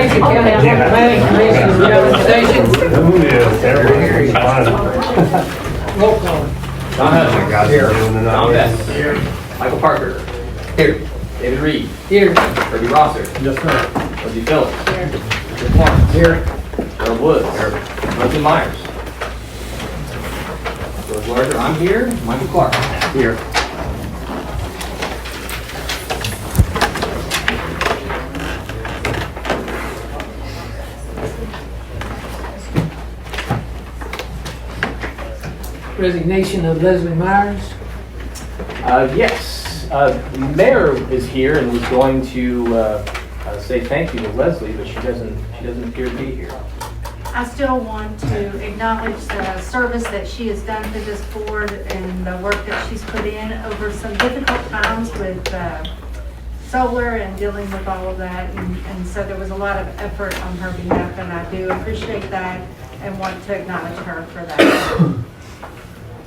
Rankin County Planning Commission Rehabilitation. Roll call. Don Hudson. Here. Don Best. Here. Michael Parker. Here. David Reed. Here. Kirby Rosser. Yes, sir. Lindsey Phillips. Here. Richard Florence. Here. Gerald Woods. Here. Leslie Myers. George Larger, I'm here. Michael Clark. Here. Resignation of Leslie Myers. Yes. The mayor is here and was going to say thank you to Leslie, but she doesn't appear to be here. I still want to acknowledge the service that she has done to this board and the work that she's put in over some difficult times with solar and dealing with all of that. And so there was a lot of effort on her behalf, and I do appreciate that and want to acknowledge her for that.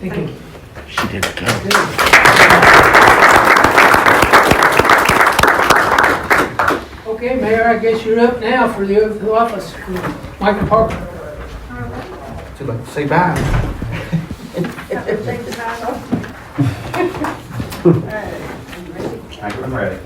Thank you. She did it good. Okay, Mayor, I guess you're up now for the oath of office. Michael Parker. Too late to say bye. I'm ready.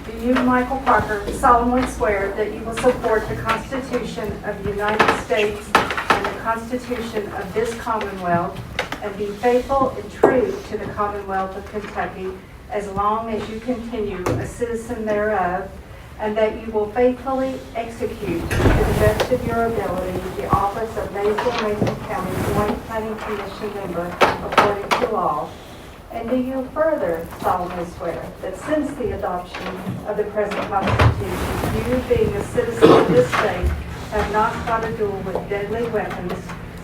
Do you, Michael Parker, solemnly swear that you will support the Constitution of the United States and the Constitution of this Commonwealth, and be faithful and true to the Commonwealth of Kentucky as long as you continue a citizen thereof, and that you will faithfully execute to the best of your ability the office of Maysville County Joint Planning Commission member according to law? And do you further solemnly swear that since the adoption of the present Constitution, you, being a citizen of this state, have not fought a duel with deadly weapons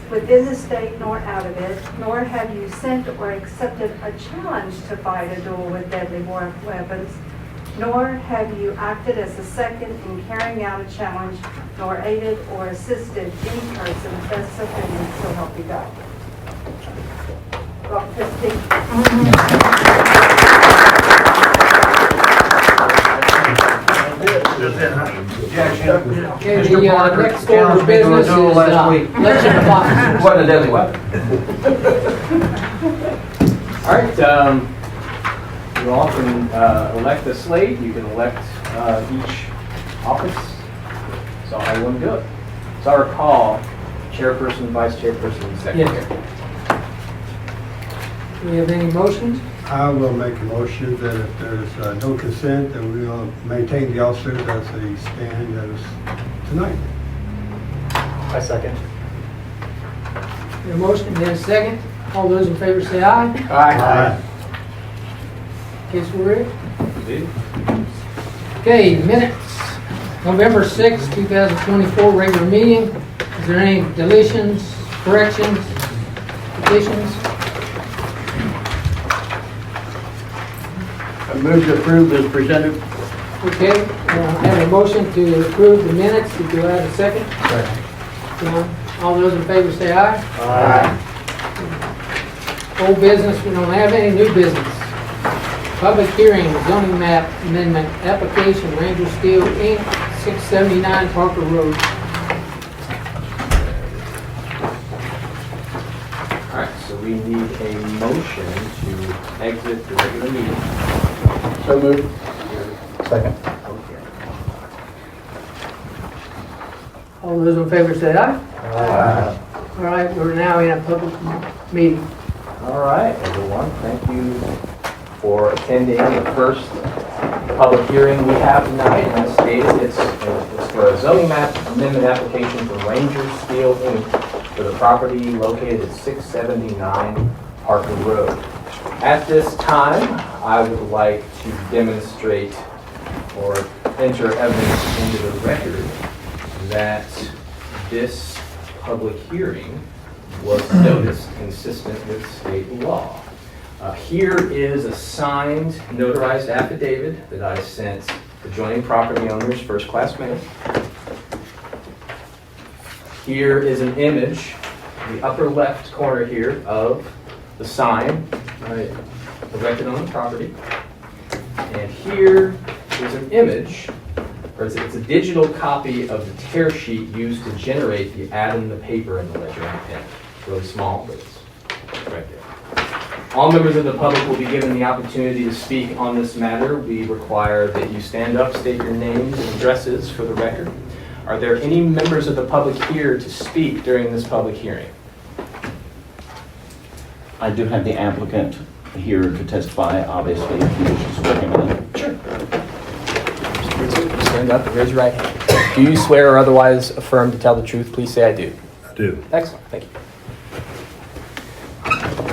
within the state nor out of it, nor have you sent or accepted a challenge to fight a duel with deadly weapons, nor have you acted as a second in carrying out a challenge, nor aided or assisted any person thus offended, so help you God. Rob Christie. Okay, the next order of business is election of officers. What a deadly weapon. All right, you all can elect a slate. You can elect each office. So how you want to do it. So I recall chairperson, vice chairperson, and secretary. Yes. Do we have any motions? I will make a motion that if there's no consent, that we will maintain the officers as they stand as tonight. I second. A motion and a second. All those in favor say aye. Aye. Case we're ready. Indeed. Okay, minutes. November 6, 2024 regular meeting. Is there any deletions, corrections, additions? I move to approve as presented. Okay, I have a motion to approve the minutes. Do I have a second? Second. John, all those in favor say aye. Aye. Old business, we don't have any. New business. Public hearing, zoning map amendment application, Ranger Steel Inc., 679 Parker Road. All right, so we need a motion to exit the regular meeting. So moved. Second. Okay. All those in favor say aye. Aye. All right, we're now in a public meeting. All right, everyone, thank you for attending the first public hearing we have tonight. And as stated, it's for a zoning map amendment application for Ranger Steel Inc. for the property located at 679 Parker Road. At this time, I would like to demonstrate or enter evidence into the record that this public hearing was noticed consistent with state law. Here is a signed, notarized affidavit that I sent adjoining property owners, first class mail. Here is an image, the upper left corner here, of the sign erected on the property. And here is an image or it's a digital copy of the tear sheet used to generate the atom, the paper, and the ledger and pen. It's really small, but it's right there. All members of the public will be given the opportunity to speak on this matter. We require that you stand up, state your names and addresses for the record. Are there any members of the public here to speak during this public hearing? I do have the applicant here to testify, obviously, if you wish to swear him in. Sure. Stand up and raise your right hand. Do you swear or otherwise affirm to tell the truth? Please say I do. I do. Excellent, thank you.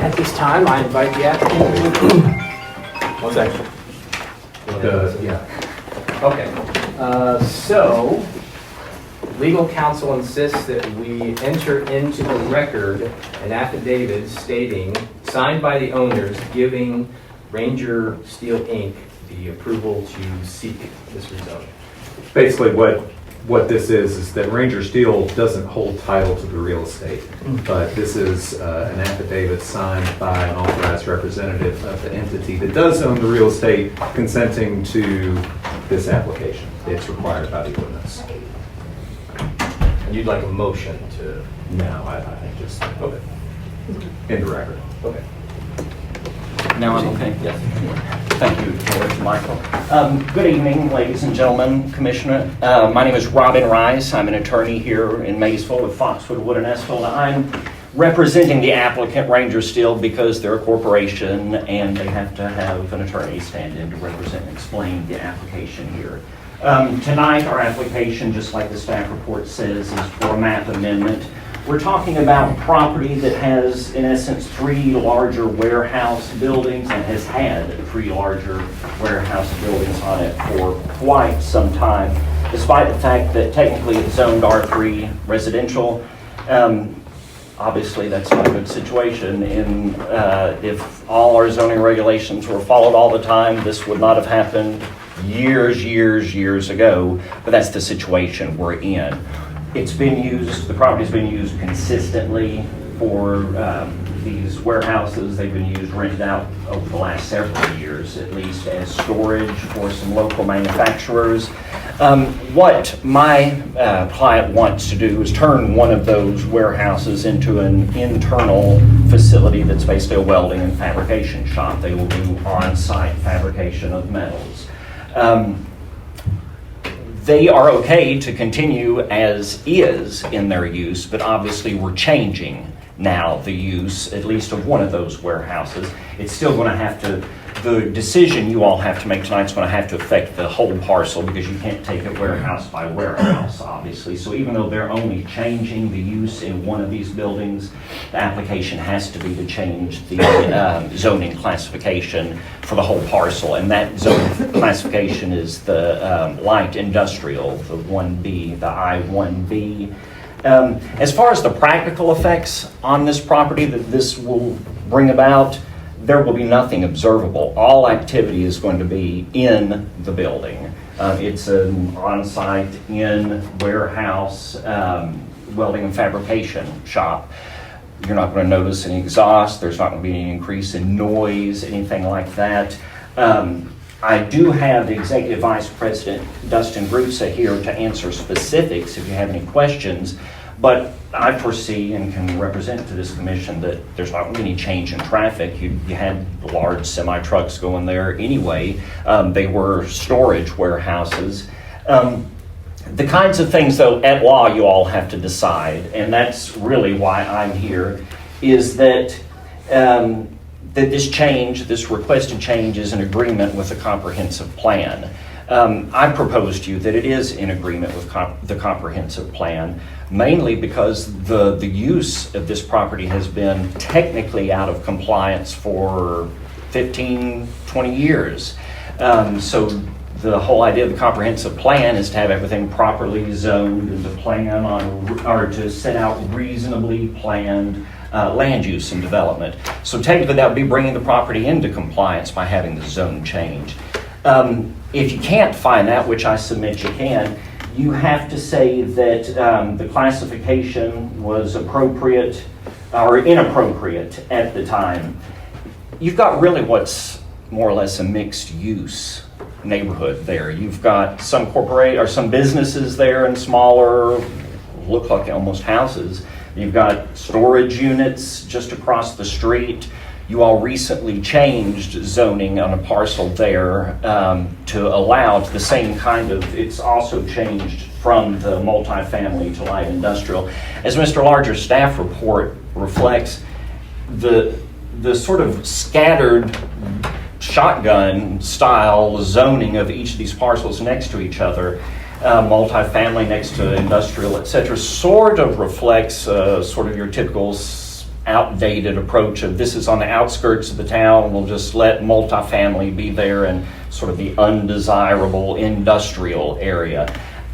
At this time, I invite the applicant to... One second. Yeah. Okay, so legal counsel insists that we enter into the record an affidavit stating, signed by the owners, giving Ranger Steel Inc. the approval to seek this rezoning. Basically, what this is that Ranger Steel doesn't hold title to the real estate, but this is an affidavit signed by an authorized representative of the entity that does own the real estate, consenting to this application. It's required by the ordinance. And you'd like a motion to... No, I think just Okay. in the record. Okay. Now I'm okay? Yes. Thank you, George Michael. Good evening, ladies and gentlemen, Commissioner. My name is Robin Rice. I'm an attorney here in Maysville with Foxwood, Wood, and Estill. I'm representing the applicant, Ranger Steel, because they're a corporation and they have to have an attorney stand in to represent and explain the application here. Tonight, our application, just like the staff report says, is for a map amendment. We're talking about property that has, in essence, 3 larger warehouse buildings and has had 3 larger warehouse buildings on it for quite some time, despite the fact that technically it's zoned R3 residential. Obviously, that's not a good situation. If all our zoning regulations were followed all the time, this would not have happened years ago, but that's the situation we're in. It's been used, the property's been used consistently for these warehouses. They've been used, rented out over the last several years, at least as storage for some local manufacturers. What my client wants to do is turn one of those warehouses into an internal facility that's basically a welding and fabrication shop. They will do on-site fabrication of metals. They are okay to continue as is in their use, but obviously we're changing now the use, at least of one of those warehouses. It's still going to have to, the decision you all have to make tonight is going to have to affect the whole parcel, because you can't take it warehouse by warehouse, obviously. So even though they're only changing the use in one of these buildings, the application has to be to change the zoning classification for the whole parcel. And that zoning classification is the light industrial, the 1B, the I-1B. As far as the practical effects on this property that this will bring about, there will be nothing observable. All activity is going to be in the building. It's an on-site, in-warehouse welding and fabrication shop. You're not going to notice any exhaust. There's not going to be any increase in noise, anything like that. I do have the Executive Vice President, Dustin Brusa, here to answer specifics if you have any questions. But I foresee and can represent to this commission that there's not going to be any change in traffic. You had large semi-trucks going there anyway. They were storage warehouses. The kinds of things, though, at law you all have to decide, and that's really why I'm here, is that that this requested change is in agreement with the comprehensive plan. I proposed to you that it is in agreement with the comprehensive plan, mainly because the use of this property has been technically out of compliance for 15, 20 years. So the whole idea of the comprehensive plan is to have everything properly zoned and to plan on, or to set out reasonably planned land use and development. So technically that would be bringing the property into compliance by having the zone change. If you can't find that, which I submit you can, you have to say that the classification was appropriate or inappropriate at the time. You've got really what's more or less a mixed use neighborhood there. You've got some some businesses there and smaller, look like almost houses. You've got storage units just across the street. You all recently changed zoning on a parcel there to allow the same kind of, it's also changed from the multifamily to light industrial. As Mr. Larger's staff report reflects, the sort of scattered shotgun style zoning of each of these parcels next to each other, multifamily next to industrial, etc., sort of reflects sort of your typical outdated approach of this is on the outskirts of the town, we'll just let multifamily be there and sort of the undesirable industrial area.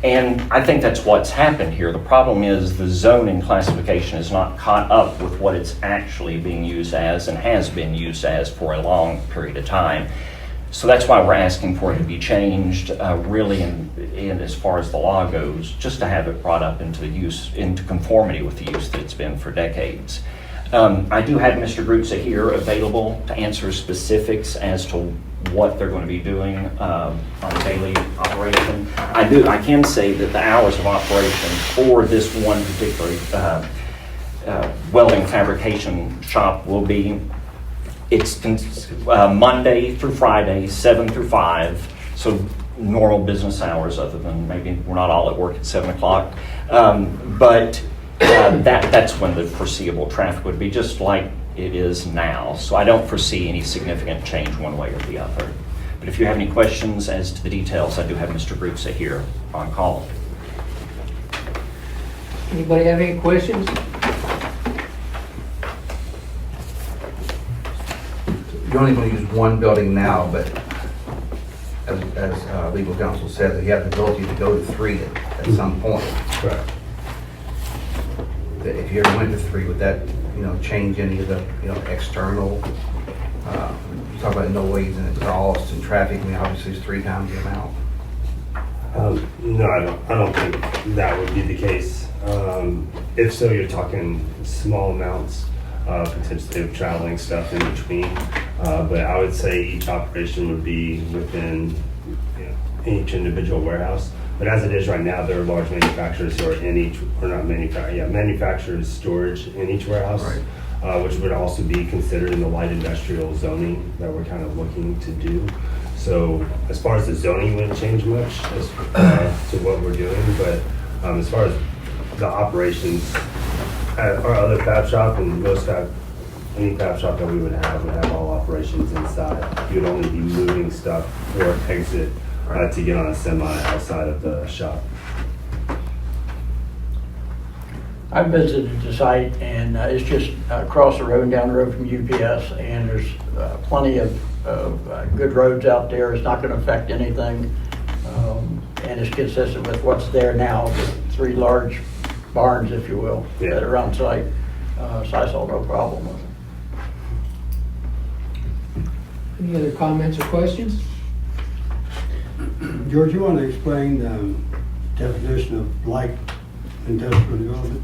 And I think that's what's happened here. The problem is the zoning classification is not caught up with what it's actually being used as and has been used as for a long period of time. So that's why we're asking for it to be changed, really, in as far as the law goes, just to have it brought up into conformity with the use that it's been for decades. I do have Mr. Grutza here available to answer specifics as to what they're going to be doing on daily operation. I can say that the hours of operation for this one particular welding fabrication shop will be, it's Monday through Friday, 7 through 5, so normal business hours, other than maybe we're not all at work at 7 o'clock. But that's when the foreseeable traffic would be, just like it is now. So I don't foresee any significant change one way or the other. But if you have any questions as to the details, I do have Mr. Grutza here on call. Anybody have any questions? You're only going to use one building now, but as legal counsel said, that you have the ability to go to 3 at some point. Correct. If you ever went to 3, would that, change any of the, external, you talk about noise and exhaust and traffic, obviously it's 3 times the amount. No, I don't think that would be the case. If so, you're talking small amounts, potentially of traveling stuff in between. But I would say each operation would be within each individual warehouse. But as it is right now, there are large manufacturers who are in each, or not manufacturers storage in each warehouse, right. Which would also be considered in the light industrial zoning that we're kind of looking to do. So as far as the zoning wouldn't change much as to what we're doing, but as far as the operations at our other fab shop, and any fab shop that we would have all operations inside. You would only be moving stuff or exit to get on a semi outside of the shop. I visited the site, and it's just across the road and down the road from UPS, and there's plenty of good roads out there. It's not going to affect anything, and it's consistent with what's there now, the 3 large barns, if you will, that are on site. So I saw no problem with it. Any other comments or questions? George, you want to explain the definition of light industrial development?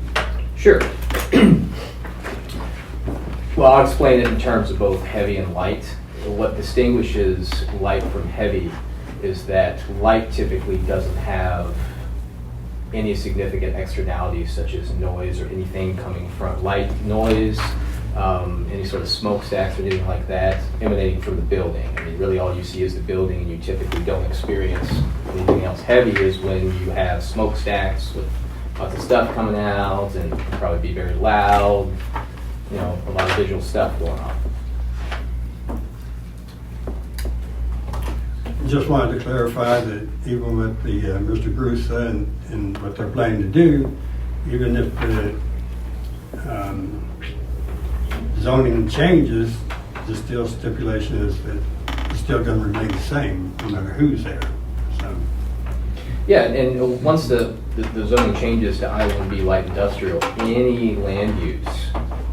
Sure. Well, I'll explain it in terms of both heavy and light. What distinguishes light from heavy is that light typically doesn't have any significant externalities such as noise or anything coming from light, noise, any sort of smokestacks or anything like that emanating from the building. I mean, really all you see is the building, and you typically don't experience anything else. Heavy is when you have smokestacks with lots of stuff coming out, and it can probably be very loud, a lot of visual stuff going on. Just wanted to clarify that even with the Mr. Bruce and what they're planning to do, even if the zoning changes, the still stipulation is that it's still going to remain the same no matter who's there. So. Yeah, and once the zoning changes to I-1B light industrial, any land use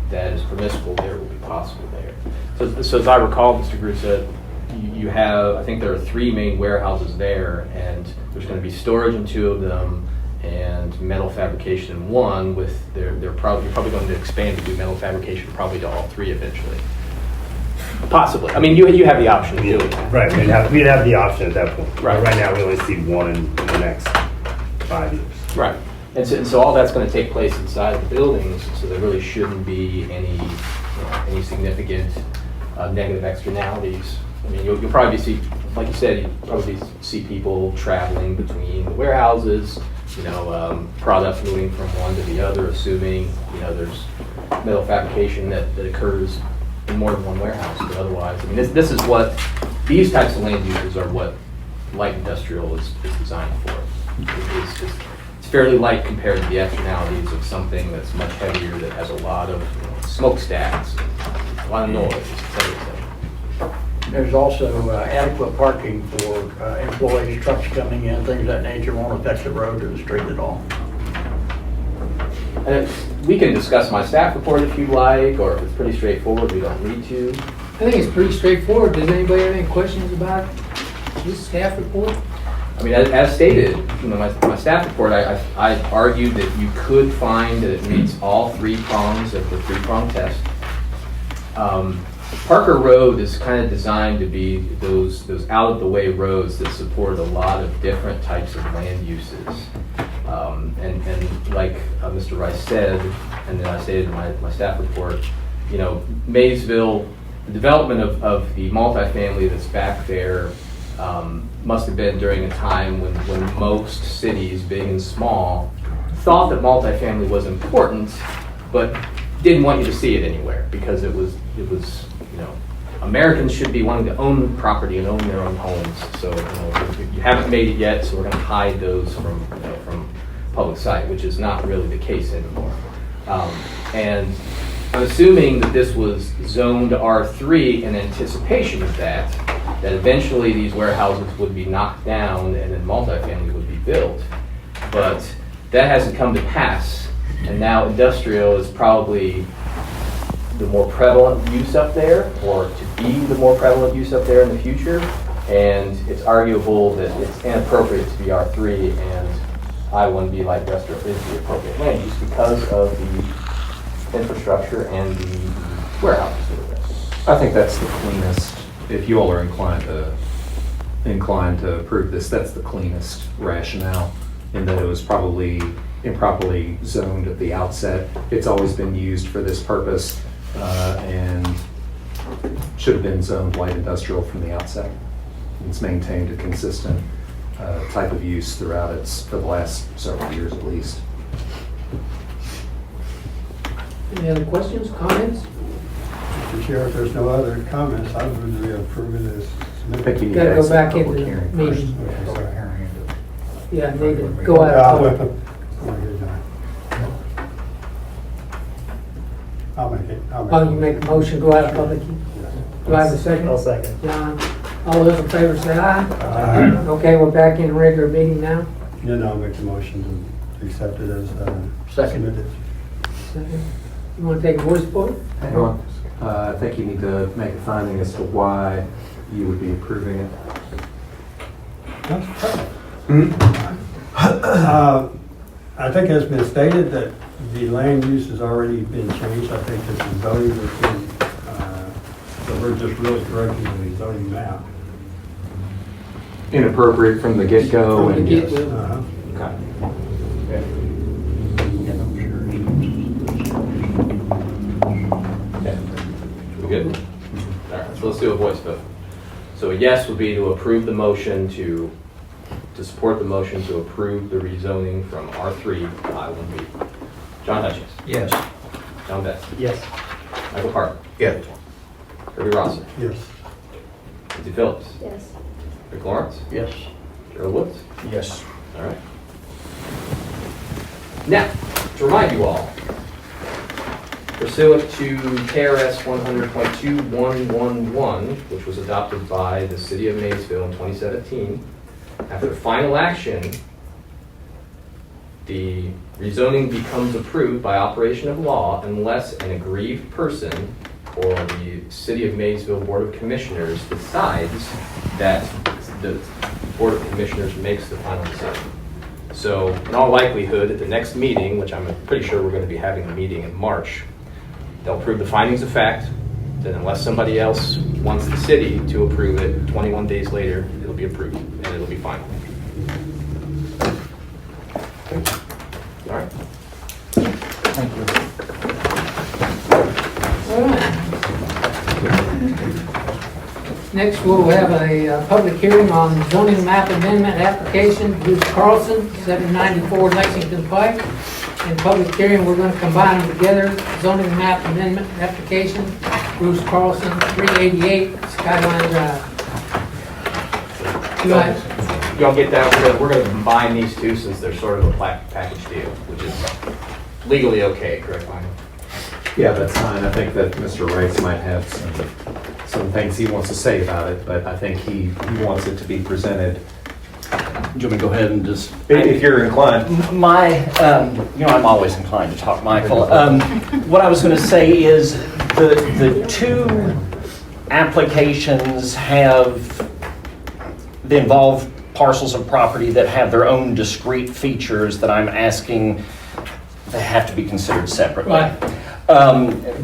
that is permissible there will be possible there. So as I recall, Mr. Grew said, you have, I think there are 3 main warehouses there, and there's going to be storage in 2 of them and metal fabrication in 1. With you're probably going to expand to do metal fabrication probably to all 3 eventually. Possibly. I mean, you have the option of doing that. Right, we'd have the option at that point. Right. Right now, we only see one in the next 5 years. Right. And so all that's going to take place inside the buildings, so there really shouldn't be any significant negative externalities. I mean, you'll probably see, like you said, you'll probably see people traveling between the warehouses, products moving from one to the other, assuming, there's metal fabrication that occurs in more than one warehouse. But otherwise, I mean, this is what, these types of land uses are what light industrial is designed for. It's fairly light compared to the externalities of something that's much heavier, that has a lot of smokestacks, a lot of noise, et cetera, et cetera. There's also adequate parking for employees, trucks coming in, things of that nature won't affect the road or the street at all. And we can discuss my staff report if you'd like, or if it's pretty straightforward, we don't need to. I think it's pretty straightforward. Does anybody have any questions about this staff report? I mean, as stated, my staff report, I argued that you could find that it meets all 3 prongs of the 3-prong test. Parker Road is kind of designed to be those out-of-the-way roads that support a lot of different types of land uses. And like Mr. Rice said, and then I stated in my staff report, Maysville, the development of the multifamily that's back there must have been during a time when most cities, big and small, thought that multifamily was important, but didn't want you to see it anywhere because it was Americans should be wanting to own property and own their own homes. So you haven't made it yet, so we're going to hide those from public sight, which is not really the case anymore. And I'm assuming that this was zoned R3 in anticipation of that eventually these warehouses would be knocked down and then multifamily would be built. But that hasn't come to pass, and now industrial is probably the more prevalent use up there, or to be the more prevalent use up there in the future. And it's arguable that it's inappropriate to be R3, and I-1B light industrial is the appropriate land use because of the infrastructure and the warehouses that are there. I think that's the cleanest, if you all are inclined to approve this, that's the cleanest rationale, in that it was probably improperly zoned at the outset. It's always been used for this purpose, and should have been zoned light industrial from the outset. It's maintained a consistent type of use throughout for the last several years at least. Any other questions, comments? Mr. Chair, if there's no other comments, I would be approving this. I think you need Gotta to go ask back the into public the hearing meeting. first. Okay, sorry. Yeah, need to go out of public. I'll make it. Oh, you make a motion, go out of public. Do I have a second? I'll second. John, all those in favor say aye. Aye. Okay, we're back in regular meeting now. Then I'll make the motion to accept it as Second. submitted. Second. You want to take a voice vote? Hang on. I think you need to make a finding as to why you would be approving it. That's correct. I think it's been stated that the land use has already been changed. I think that the zoning has been, so we're just really correcting the zoning map. Inappropriate from the get-go. From the and get-go. Uh-huh. Okay. We good? All right, so let's do a voice vote. So a yes would be to approve the motion to support the motion to approve the rezoning from R3 to I-1B. John Hutchins. Yes. John Betts. Yes. Michael Parker. Yes. Kirby Rosser. Yes. Lindsay Phillips. Yes. Rick Lawrence. Yes. Gerald Woods. Yes. All right. Now, to remind you all, pursuant to KRS 100.2111, which was adopted by the City of Maysville in 2017, after final action, the rezoning becomes approved by operation of law unless an aggrieved person or the City of Maysville Board of Commissioners decides that the Board of Commissioners makes the final decision. So in all likelihood, at the next meeting, which I'm pretty sure we're going to be having a meeting in March, they'll approve the findings of fact, then unless somebody else wants the city to approve it, 21 days later, it'll be approved and it'll be final. All right. Thank you. All right. Next, we'll have a public hearing on zoning map amendment application, Bruce Carlson, 794 Lexington Pike. In public hearing, we're going to combine them together. Zoning map amendment application, Bruce Carlson, 388 Skyline Drive. Go ahead. Y'all get that? We're going to combine these two since they're sort of a package deal, which is legally okay, correct, Mike? Yeah, that's fine. I think that Mr. Rice might have some things he wants to say about it, but I think he wants it to be presented. Do you want me to go ahead and just... If you're inclined. I'm always inclined to talk, Michael. What I was going to say is the two applications they involve parcels of property that have their own discrete features that I'm asking they have to be considered separately. Right.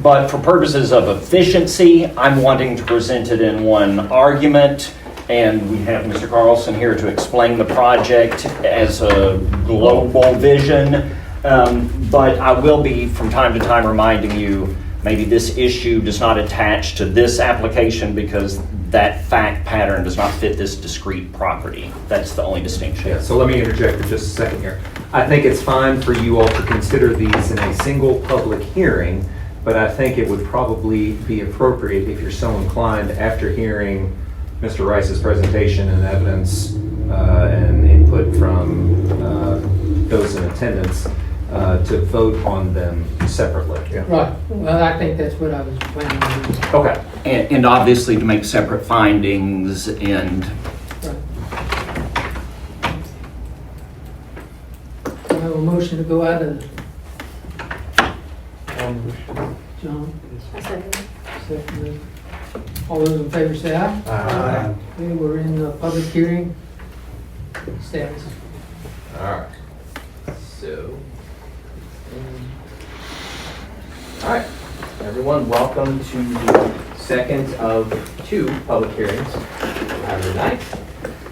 But for purposes of efficiency, I'm wanting to present it in one argument, and we have Mr. Carlson here to explain the project as a global vision. But I will be, from time to time, reminding you, maybe this issue does not attach to this application because that fact pattern does not fit this discrete property. That's the only distinction. Yeah, so let me interject for just a second here. I think it's fine for you all to consider these in a single public hearing, but I think it would probably be appropriate if you're so inclined after hearing Mr. Rice's presentation and evidence and input from those in attendance to vote on them separately. Yeah. Right. Well, I think that's what I was planning to do. Okay. And obviously to make separate findings and... Right. I have a motion to go out of... John? I second. Second. All those in favor say aye. Aye. Okay, we're in the public hearing status. All right. So, all right, everyone, welcome to the second of two public hearings we'll have tonight.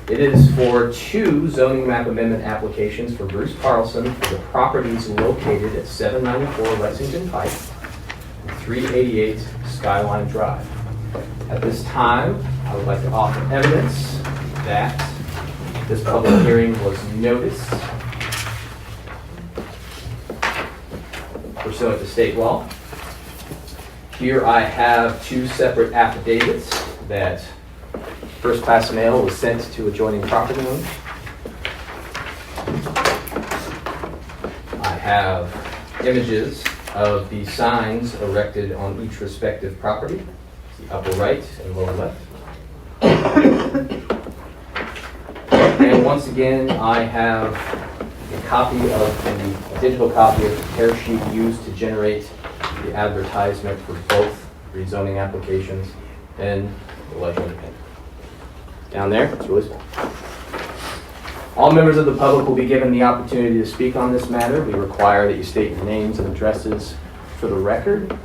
It is for two zoning map amendment applications for Bruce Carlson for the properties located at 794 Lexington Pike and 388 Skyline Drive. At this time, I would like to offer evidence that this public hearing was noticed pursuant to state law. Here I have two separate affidavits that first class mail was sent to adjoining property owners. I have images of the signs erected on each respective property, the upper right and lower left. And once again, I have a copy of the digital copy of the tear sheet used to generate the advertisement for both rezoning applications and the Legend Independent. Down there, it's really small. All members of the public will be given the opportunity to speak on this matter. We require that you state your names and addresses for the record.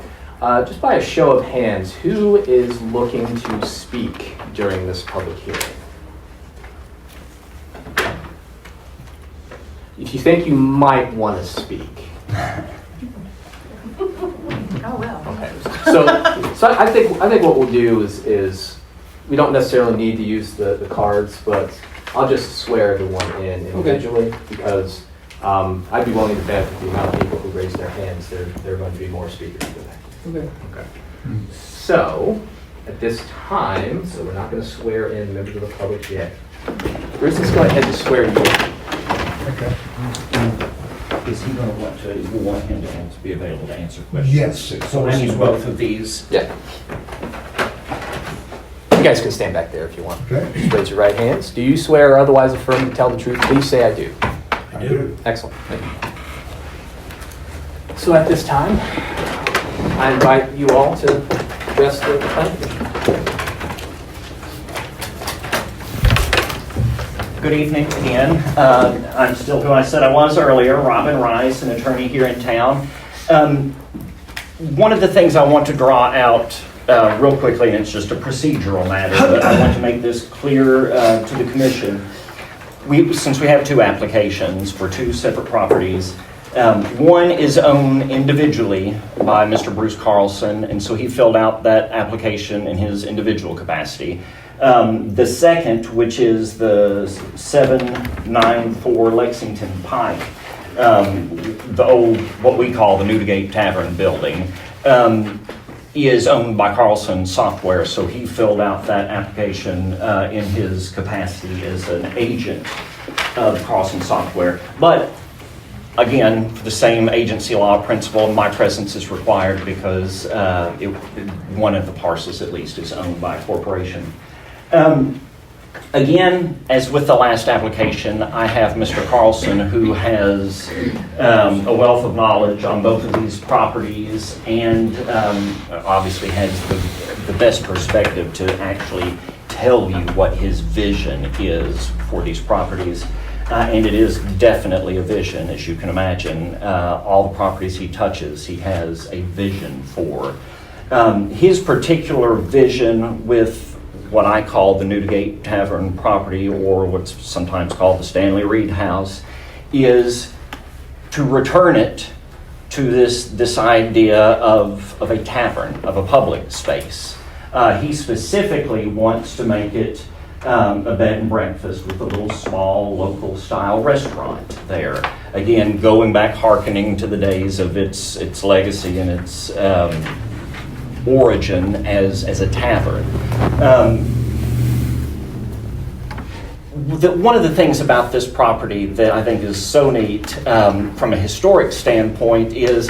Just by a show of hands, who is looking to speak during this public hearing? If you think you might want to speak. Oh, well. Okay. So I think what we'll do is we don't necessarily need to use the cards, but I'll just swear everyone in individually because I'd be willing to bet that the amount of people who raise their hands, there are going to be more speakers today. Okay. Okay. So at this time, so we're not going to swear in members of the public yet. Bruce, let's go ahead and swear you. Okay. Is he going to want him to be available to answer questions? Yes. So I use both of these. Yeah. You guys can stand back there if you want. Okay. Just raise your right hands. Do you swear or otherwise affirm to tell the truth? Please say I do. I do. Excellent. Thank you. So at this time, I invite you all to address the planning commission. Good evening again. I'm still who I said I was earlier, Robin Rice, an attorney here in town. One of the things I want to draw out real quickly, and it's just a procedural matter, but I want to make this clear to the commission. Since we have two applications for two separate properties, one is owned individually by Mr. Bruce Carlson, and so he filled out that application in his individual capacity. The second, which is the 794 Lexington Pike, the old, what we call the Newgate Tavern building, is owned by Carlson Software, so he filled out that application in his capacity as an agent of Carlson Software. But again, for the same agency law principle, my presence is required because one of the parcels at least is owned by a corporation. Again, as with the last application, I have Mr. Carlson, who has a wealth of knowledge on both of these properties and obviously has the best perspective to actually tell you what his vision is for these properties. And it is definitely a vision, as you can imagine. All the properties he touches, he has a vision for. His particular vision with what I call the Newgate Tavern property, or what's sometimes called the Stanley Reed House, is to return it to this idea of a tavern, of a public space. He specifically wants to make it a bed and breakfast with a little small local style restaurant there. Again, going back, hearkening to the days of its legacy and its origin as a tavern. One of the things about this property that I think is so neat from a historic standpoint is,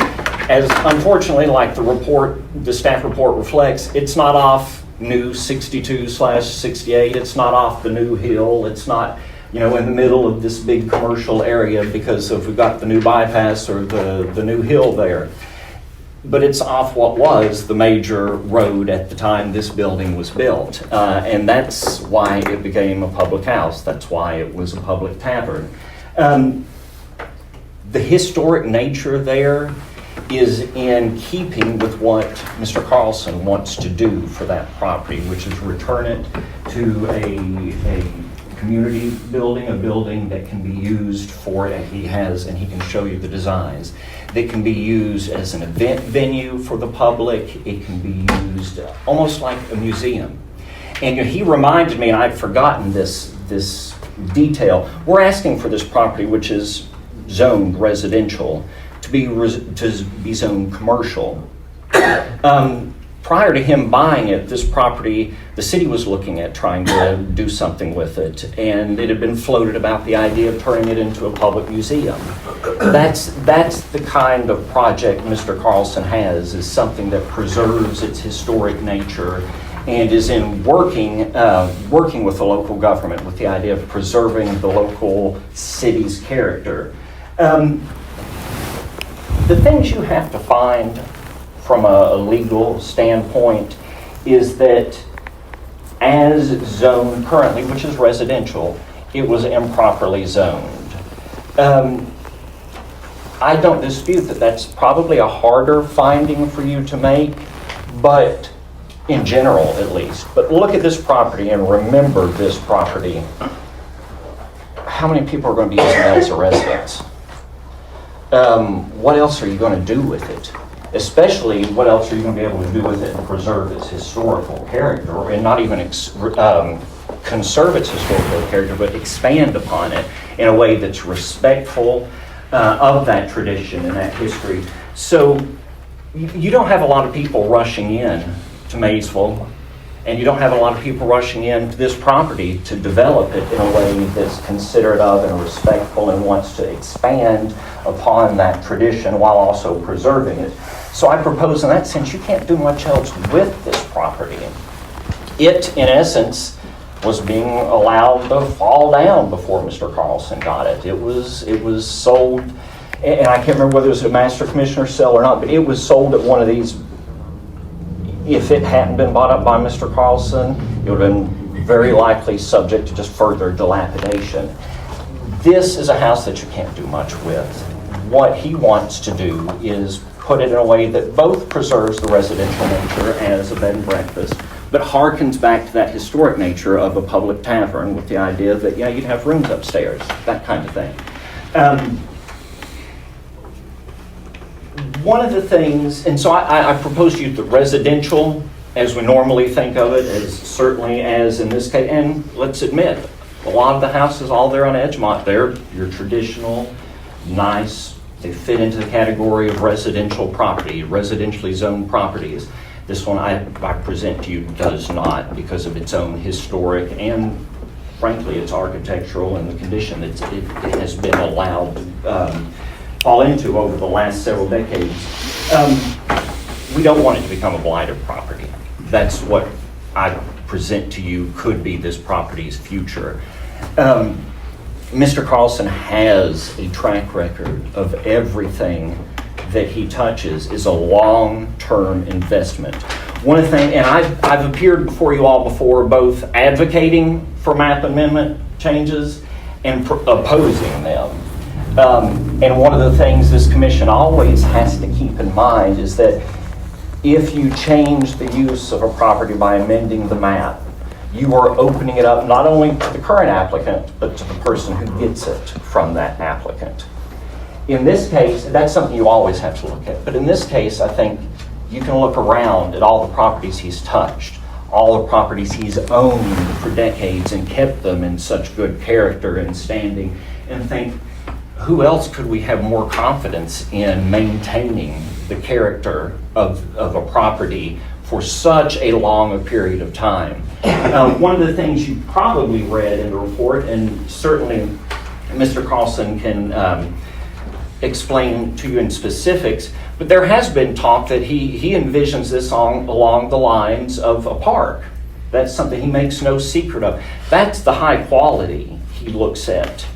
as unfortunately, like the staff report reflects, it's not off New 62/68, it's not off the new hill, it's not, in the middle of this big commercial area because we've got the new bypass or the new hill there. But it's off what was the major road at the time this building was built. And that's why it became a public house. That's why it was a public tavern. The historic nature there is in keeping with what Mr. Carlson wants to do for that property, which is return it to a community building, a building that can be used for, and he can show you the designs, that can be used as an event venue for the public. It can be used almost like a museum. And he reminded me, and I'd forgotten this detail, we're asking for this property, which is zoned residential, to be zoned commercial. Prior to him buying it, this property, the city was looking at trying to do something with it, and it had been floated about the idea of turning it into a public museum. That's the kind of project Mr. Carlson has, is something that preserves its historic nature and is in working with the local government with the idea of preserving the local city's character. The things you have to find from a legal standpoint is that as zoned currently, which is residential, it was improperly zoned. I don't dispute that that's probably a harder finding for you to make, but in general at least. But look at this property and remember this property. How many people are going to be using that as a residence? What else are you going to do with it? Especially, what else are you going to be able to do with it and preserve its historical character, and not even conserve its historical character, but expand upon it in a way that's respectful of that tradition and that history. So you don't have a lot of people rushing in to Maysville, and you don't have a lot of people rushing into this property to develop it in a way that's considerate of and respectful and wants to expand upon that tradition while also preserving it. So I propose in that sense you can't do much else with this property. It, in essence, was being allowed to fall down before Mr. Carlson got it. It was sold, and I can't remember whether it was a master commissioner sale or not, but it was sold at one of these. If it hadn't been bought up by Mr. Carlson, it would have been very likely subject to just further dilapidation. This is a house that you can't do much with. What he wants to do is put it in a way that both preserves the residential nature as a bed and breakfast, but harkens back to that historic nature of a public tavern with the idea that, yeah, you'd have rooms upstairs, that kind of thing. One of the things, and so I propose to you the residential, as we normally think of it, as certainly as in this case, and let's admit, a lot of the houses all there on Edgemont, they're your traditional, nice, they fit into the category of residential property, residentially zoned properties. This one I present to you does not, because of its own historic and frankly its architectural and the condition that it has been allowed to fall into over the last several decades. We don't want it to become a blighted property. That's what I present to you could be this property's future. Mr. Carlson has a track record of everything that he touches is a long-term investment. One of the things, and I've appeared before you all before, both advocating for map amendment changes and opposing them. And one of the things this commission always has to keep in mind is that if you change the use of a property by amending the map, you are opening it up not only to the current applicant, but to the person who gets it from that applicant. In this case, that's something you always have to look at. But in this case, I think you can look around at all the properties he's touched, all the properties he's owned for decades and kept them in such good character and standing, and think, who else could we have more confidence in maintaining the character of a property for such a long a period of time? One of the things you probably read in the report, and certainly Mr. Carlson can explain to you in specifics, but there has been talk that he envisions this along the lines of a park. That's something he makes no secret of. That's the high quality he looks at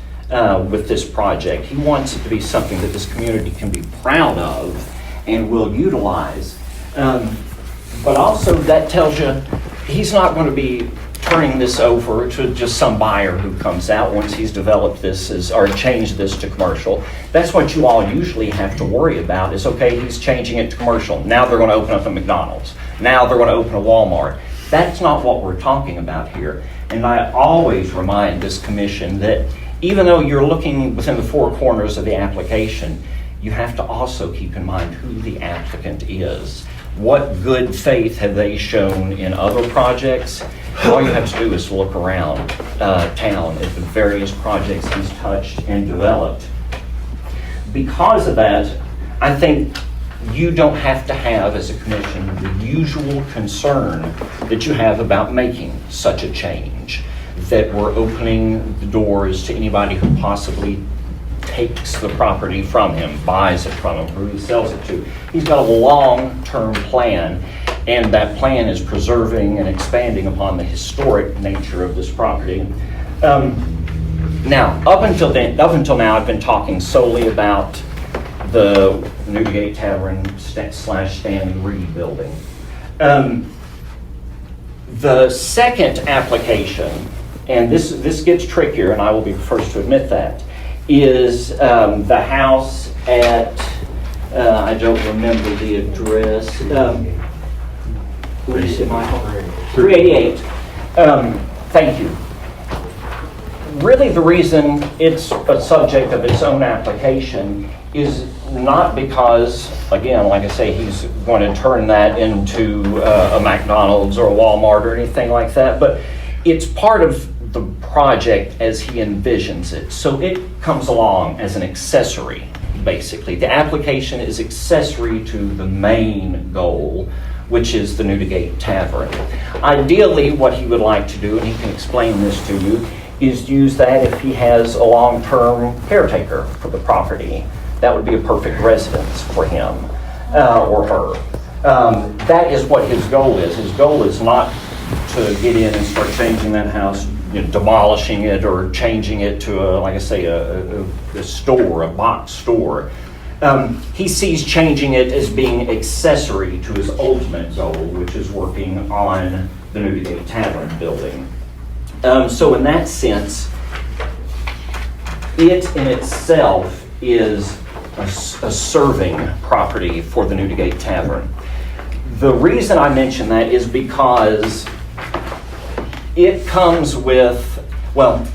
with this project. He wants it to be something that this community can be proud of and will utilize. But also that tells you he's not going to be turning this over to just some buyer who comes out once he's developed this or changed this to commercial. That's what you all usually have to worry about is, okay, he's changing it to commercial. Now they're going to open up a McDonald's. Now they're going to open a Walmart. That's not what we're talking about here. And I always remind this commission that even though you're looking within the four corners of the application, you have to also keep in mind who the applicant is. What good faith have they shown in other projects? All you have to do is look around town at the various projects he's touched and developed. Because of that, I think you don't have to have, as a commission, the usual concern that you have about making such a change, that we're opening the doors to anybody who possibly takes the property from him, buys it from him, who he sells it to. He's got a long-term plan, and that plan is preserving and expanding upon the historic nature of this property. Now, up until now, I've been talking solely about the Newgate Tavern / Stanley Reed building. The second application, and this gets trickier, and I will be the first to admit that, is the house at, I don't remember the address. What is it, Michael? 388. Thank you. Really, the reason it's a subject of its own application is not because, again, like I say, he's going to turn that into a McDonald's or a Walmart or anything like that, but it's part of the project as he envisions it. So it comes along as an accessory, basically. The application is accessory to the main goal, which is the Newgate Tavern. Ideally, what he would like to do, and he can explain this to you, is use that if he has a long-term caretaker for the property. That would be a perfect residence for him or her. That is what his goal is. His goal is not to get in and start changing that house, demolishing it or changing it to a store, a box store. He sees changing it as being accessory to his ultimate goal, which is working on the Newgate Tavern building. So in that sense, it in itself is a serving property for the Newdigate Tavern. The reason I mention that is because it comes with, well,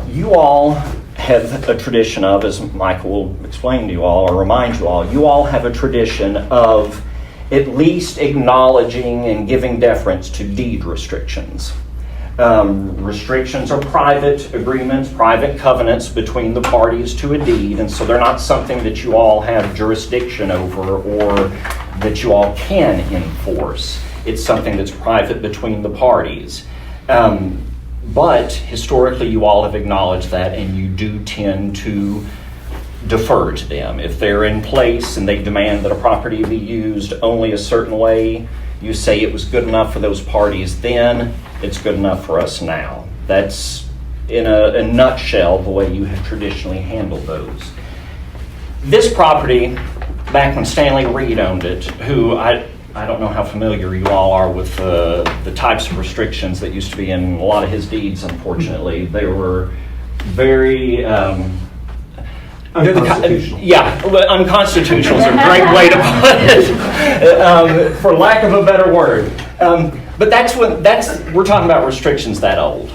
you all have a tradition of, as Michael will explain to you all or remind you all have a tradition of at least acknowledging and giving deference to deed restrictions. Restrictions are private agreements, private covenants between the parties to a deed, and so they're not something that you all have jurisdiction over or that you all can enforce. It's something that's private between the parties. But historically, you all have acknowledged that, and you do tend to defer to them. If they're in place and they demand that a property be used only a certain way, you say it was good enough for those parties then, it's good enough for us now. That's, in a nutshell, the way you have traditionally handled those. This property, back when Stanley Reed owned it, who I don't know how familiar you all are with the types of restrictions that used to be in a lot of his deeds, unfortunately. They were very... Unconstitutional. Unconstitutional is a great way to put it, for lack of a better word. But we're talking about restrictions that old.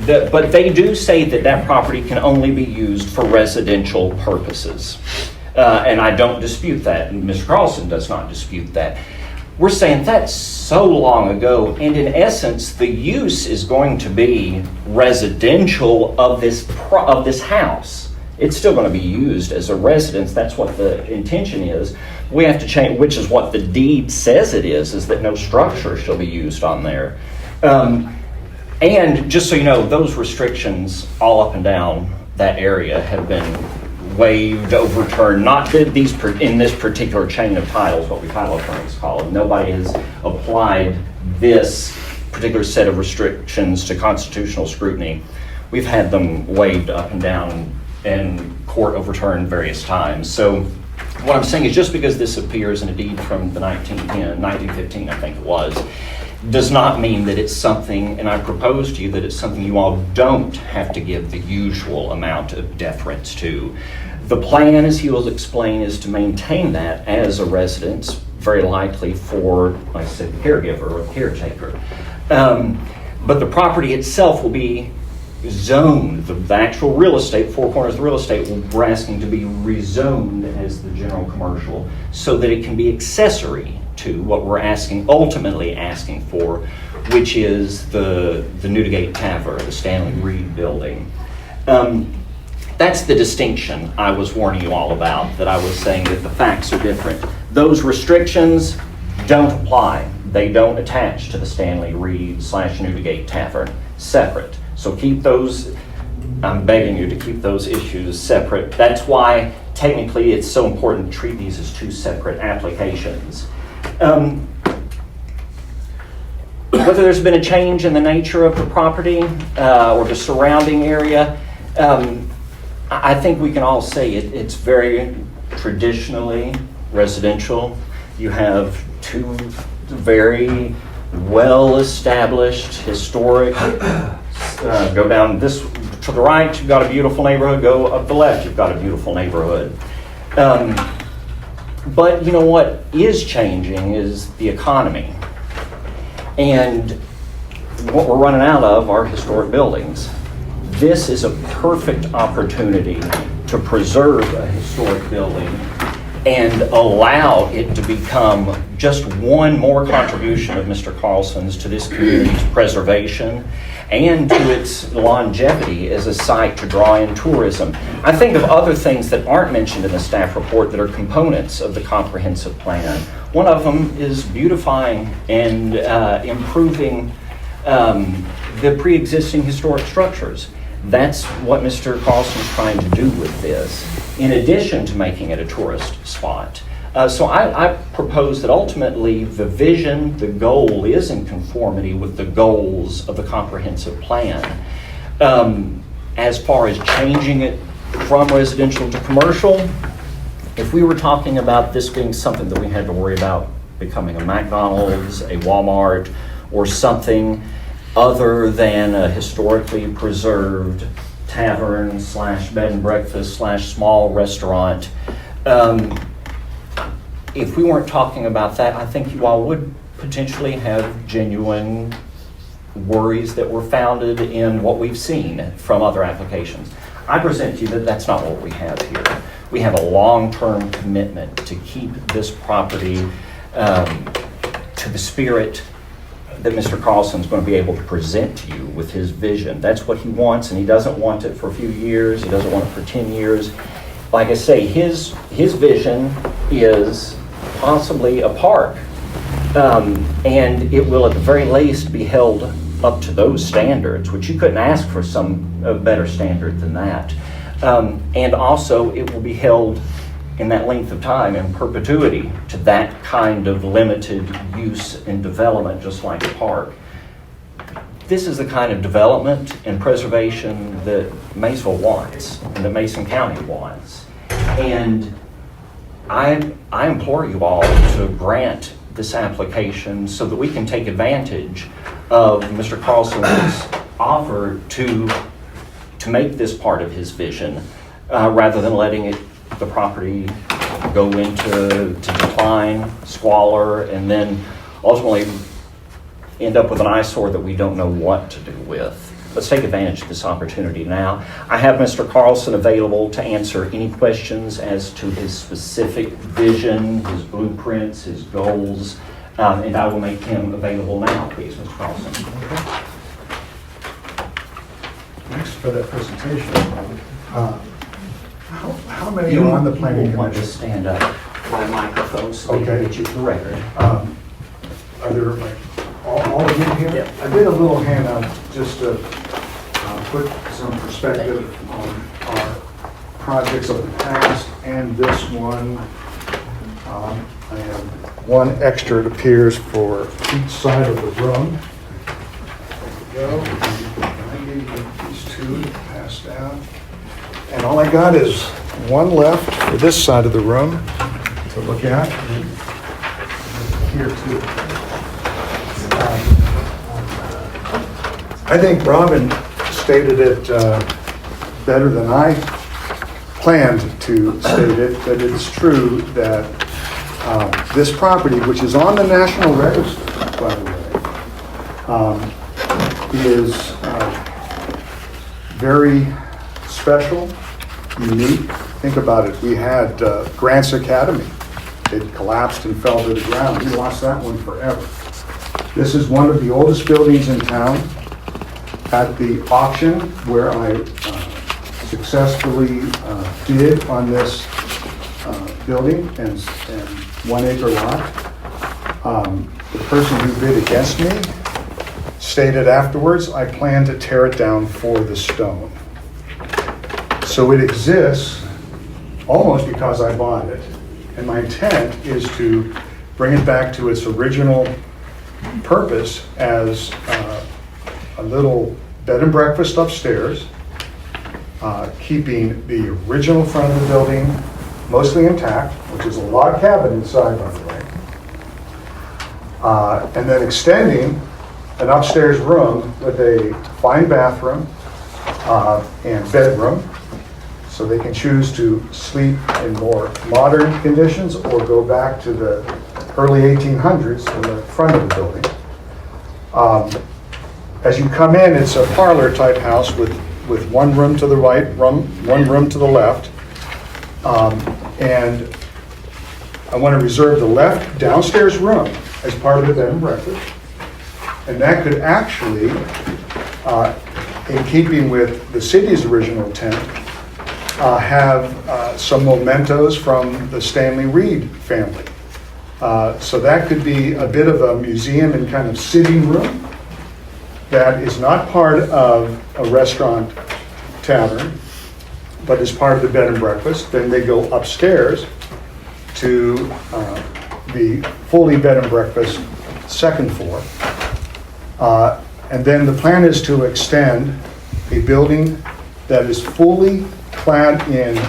But they do say that property can only be used for residential purposes. And I don't dispute that, and Mr. Carlson does not dispute that. We're saying that's so long ago, and in essence, the use is going to be residential of this house. It's still going to be used as a residence. That's what the intention is. We have to change, which is what the deed says it is that no structure shall be used on there. And just so you know, those restrictions all up and down that area have been waived, overturned, not in this particular chain of titles, what we title attorneys call it. Nobody has applied this particular set of restrictions to constitutional scrutiny. We've had them waived up and down and court overturned various times. So what I'm saying is just because this appears in a deed from the 1915, I think it was, does not mean that it's something, and I propose to you that it's something you all don't have to give the usual amount of deference to. The plan, as he will explain, is to maintain that as a residence, very likely for, like I said, caregiver or caretaker. But the property itself will be zoned, the actual real estate, four corners of the real estate, we're asking to be rezoned as the general commercial so that it can be accessory to what we're ultimately asking for, which is the Newdigate Tavern, the Stanley Reed building. That's the distinction I was warning you all about, that I was saying that the facts are different. Those restrictions don't apply. They don't attach to the Stanley Reed / Newdigate Tavern. Separate. So keep those, I'm begging you to keep those issues separate. That's why technically it's so important to treat these as two separate applications. Whether there's been a change in the nature of the property or the surrounding area, I think we can all say it's very traditionally residential. You have two very well-established, historic, go down this to the right, you've got a beautiful neighborhood. Go up the left, you've got a beautiful neighborhood. But you know what is changing is the economy. And what we're running out of are historic buildings. This is a perfect opportunity to preserve a historic building and allow it to become just one more contribution of Mr. Carlson's to this community's preservation and to its longevity as a site to draw in tourism. I think of other things that aren't mentioned in the staff report that are components of the comprehensive plan. One of them is beautifying and improving the pre-existing historic structures. That's what Mr. Carlson is trying to do with this, in addition to making it a tourist spot. So I propose that ultimately the vision, the goal is in conformity with the goals of the comprehensive plan. As far as changing it from residential to commercial, if we were talking about this being something that we had to worry about becoming a McDonald's, a Walmart, or something other than a historically preserved tavern / bed and breakfast / small restaurant, If we weren't talking about that, I think you all would potentially have genuine worries that were founded in what we've seen from other applications. I present to you that that's not what we have here. We have a long-term commitment to keep this property to the spirit that Mr. Carlson's going to be able to present to you with his vision. That's what he wants, and he doesn't want it for a few years. He doesn't want it for 10 years. Like I say, his vision is possibly a park, and it will at the very least be held up to those standards, which you couldn't ask for a better standard than that. And also, it will be held in that length of time in perpetuity to that kind of limited use and development, just like a park. This is the kind of development and preservation that Maysville wants and that Mason County wants. And I implore you all to grant this application so that we can take advantage of Mr. Carlson's offer to make this part of his vision, rather than letting the property go into decline, squalor, and then ultimately end up with an eyesore that we don't know what to do with. Let's take advantage of this opportunity now. I have Mr. Carlson available to answer any questions as to his specific vision, his blueprints, his goals, and I will make him available now, please, Mr. Carlson. Thanks for that presentation. How many are on the planning You want to commission? stand up by microphone so we can Okay. get you for the record. Are there like all of you here? Yeah. I did a little handout just to put some perspective on our projects of the past and this one. I have one extra, it appears, for each side of the room. There we go. I gave you these two to pass down. And all I got is one left for this side of the room to look at. Here too. I think Robin stated it better than I planned to state it, that it's true that this property, which is on the National Register, by the way, is very special, unique. Think about it. We had Grants Academy. It collapsed and fell to the ground. We lost that one forever. This is one of the oldest buildings in town. At the auction where I successfully bid on this building and 1 acre lot, the person who bid against me stated afterwards, I plan to tear it down for the stone. So it exists almost because I bought it. And my intent is to bring it back to its original purpose as a little bed and breakfast upstairs, keeping the original front of the building mostly intact, which is a log cabin inside, by the way. And then extending an upstairs room with a fine bathroom and bedroom, so they can choose to sleep in more modern conditions or go back to the early 1800s in the front of the building. As you come in, it's a parlor type house with one room to the right, one room to the left. And I want to reserve the left downstairs room as part of the bed and breakfast. And that could actually, in keeping with the city's original intent, have some mementos from the Stanley Reed family. So that could be a bit of a museum and kind of sitting room that is not part of a restaurant tavern, but is part of the bed and breakfast. Then they go upstairs to the fully bed and breakfast second floor. And then the plan is to extend a building that is fully clad in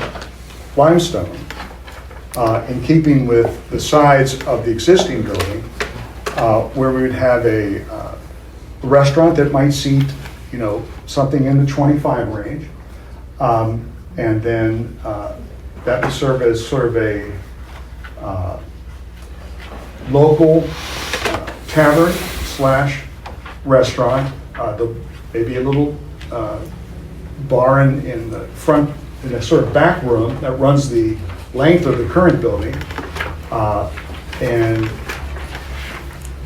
limestone, in keeping with the sides of the existing building, where we would have a restaurant that might seat, something in the 25 range, and then that would serve as sort of a local tavern slash restaurant, maybe a little bar in the front, in a sort of back room that runs the length of the current building. And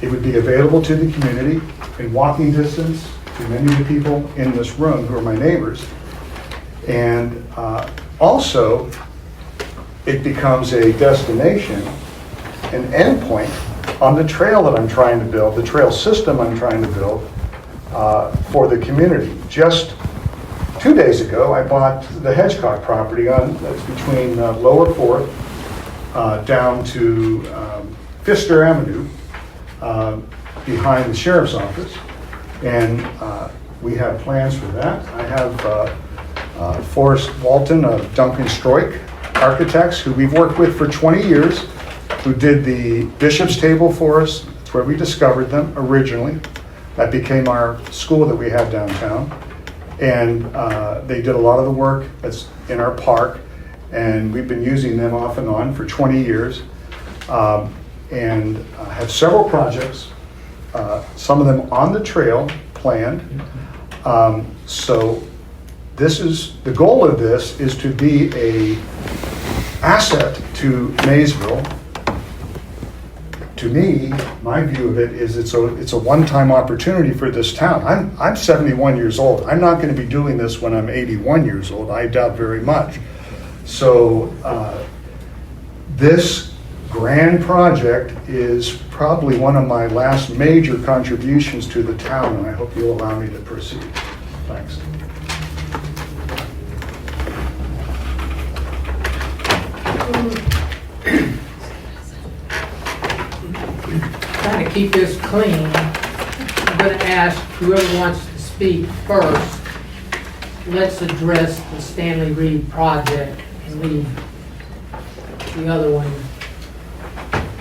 it would be available to the community in walking distance to many of the people in this room who are my neighbors. And also, it becomes a destination, an endpoint on the trail that I'm trying to build, the trail system I'm trying to build for the community. Just 2 days ago, I bought the Hedgecock property that's between Lower 4th down to Pfister Avenue, behind the sheriff's office. And we have plans for that. I have Forrest Walton of Duncan Stroik Architects, who we've worked with for 20 years, who did the Bishop's Table for us. That's where we discovered them originally. That became our school that we have downtown. And they did a lot of the work that's in our park, and we've been using them off and on for 20 years. And have several projects, some of them on the trail planned. So this is, the goal of this is to be a asset to Maysville. To me, my view of it is it's a one-time opportunity for this town. I'm 71 years old. I'm not going to be doing this when I'm 81 years old. I doubt very much. So this grand project is probably one of my last major contributions to the town, and I hope you'll allow me to proceed. Thanks. Trying to keep this clean, I'm going to ask whoever wants to speak first. Let's address the Stanley Reed project and leave the other one.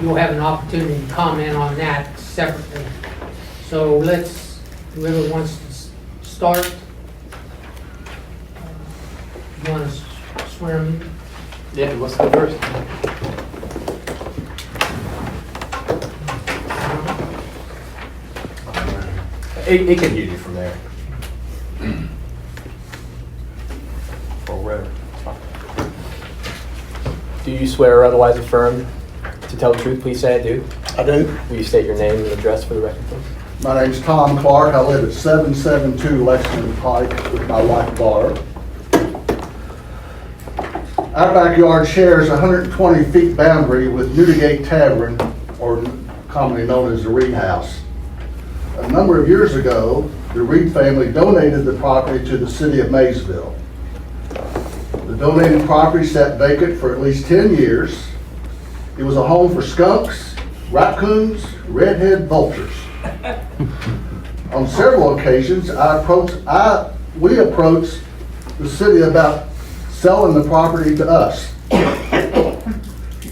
You'll have an opportunity to comment on that separately. So let's, whoever wants to start. You want to swear me? Yeah, let's go first. It can get you from there. Or wherever. Do you swear or otherwise affirm to tell the truth? Please say I do. I do. Will you state your name and address for the record, please? My name's Tom Clark. I live at 772 Lexington Pike with my wife Barb. Our backyard shares a 120 feet boundary with Newdigate Tavern, or commonly known as the Reed House. A number of years ago, the Reed family donated the property to the city of Maysville. The donated property sat vacant for at least 10 years. It was a home for skunks, raccoons, redhead vultures. On several occasions, we approached the city about selling the property to us.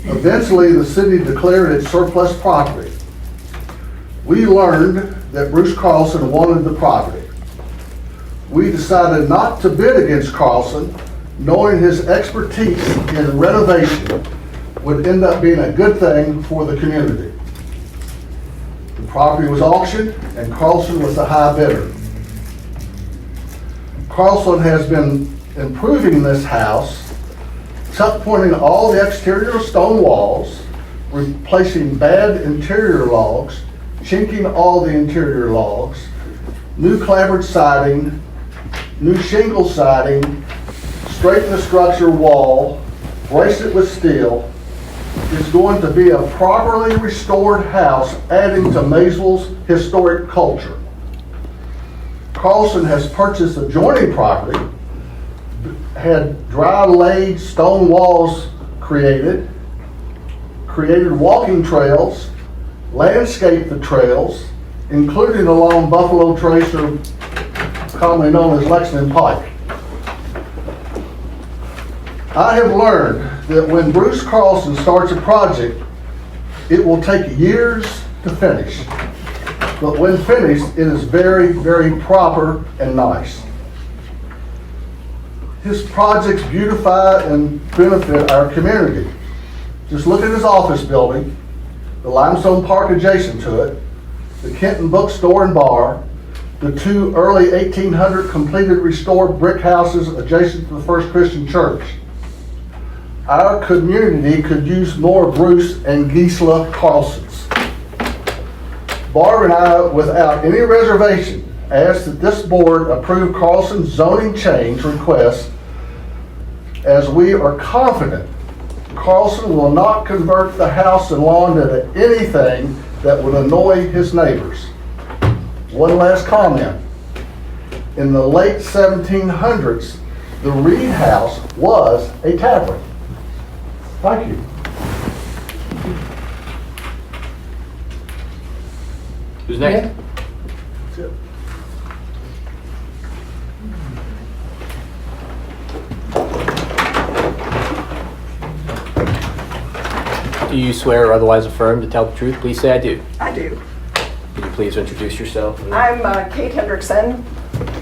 Eventually, the city declared it surplus property. We learned that Bruce Carlson wanted the property. We decided not to bid against Carlson, knowing his expertise in renovation would end up being a good thing for the community. The property was auctioned and Carlson was the high bidder. Carlson has been improving this house, tuck pointing all the exterior stone walls, replacing bad interior logs, chinking all the interior logs, new clapboard siding, new shingle siding, straighten the structure wall, brace it with steel. It's going to be a properly restored house, adding to Maysville's historic culture. Carlson has purchased adjoining property, had dry laid stone walls created walking trails, landscaped the trails, including along Buffalo Trace, or commonly known as Lexington Pike. I have learned that when Bruce Carlson starts a project, it will take years to finish. But when finished, it is very, very proper and nice. his projects beautify and benefit our community. Just look at his office building, the limestone park adjacent to it, the Kenton Bookstore and Bar, the 2 early 1800 completed restored brick houses adjacent to the First Christian Church. Our community could use more Bruce and Gisela Carlsons. Barb and I, without any reservation, ask that this board approve Carlson's zoning change request, as we are confident Carlson will not convert the house and lawn into anything that would annoy his neighbors. One last comment. In the late 1700s, the Reed House was a tavern. Thank you. Who's next? That's it. Do you swear or otherwise affirm to tell the truth? Please say I do. I do. Could you please introduce yourself? I'm Kate Hendrickson,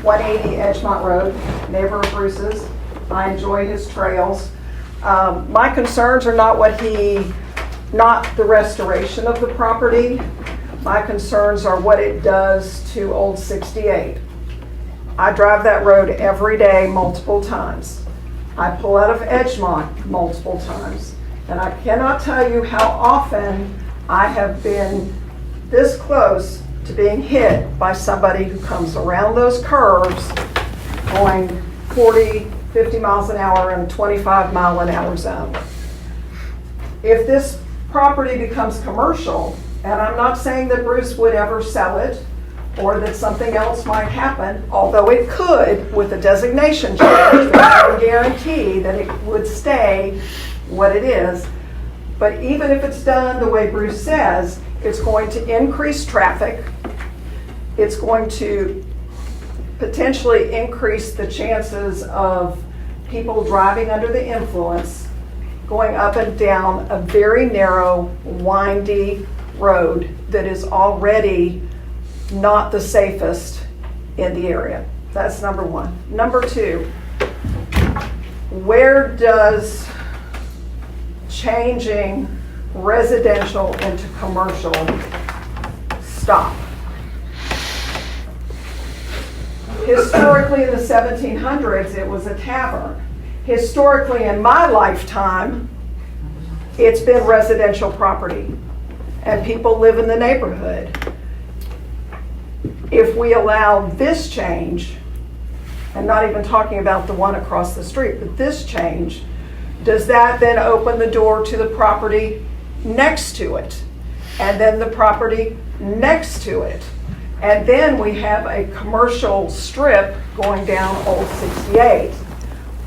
180 Edgemont Road, neighbor of Bruce's. I enjoy his trails. My concerns are not the restoration of the property. My concerns are what it does to Old 68. I drive that road every day, multiple times. I pull out of Edgemont multiple times. And I cannot tell you how often I have been this close to being hit by somebody who comes around those curves going 40, 50 miles an hour in a 25 mile an hour zone. If this property becomes commercial, and I'm not saying that Bruce would ever sell it or that something else might happen, although it could with a designation change, there's no guarantee that it would stay what it is. But even if it's done the way Bruce says, it's going to increase traffic. It's going to potentially increase the chances of people driving under the influence, going up and down a very narrow, windy road that is already not the safest in the area. That's number one. Number two, where does changing residential into commercial stop? Historically in the 1700s, it was a tavern. Historically in my lifetime, it's been residential property and people live in the neighborhood. If we allow this change, and not even talking about the one across the street, but this change, does that then open the door to the property next to it? And then the property next to it? And then we have a commercial strip going down Old 68,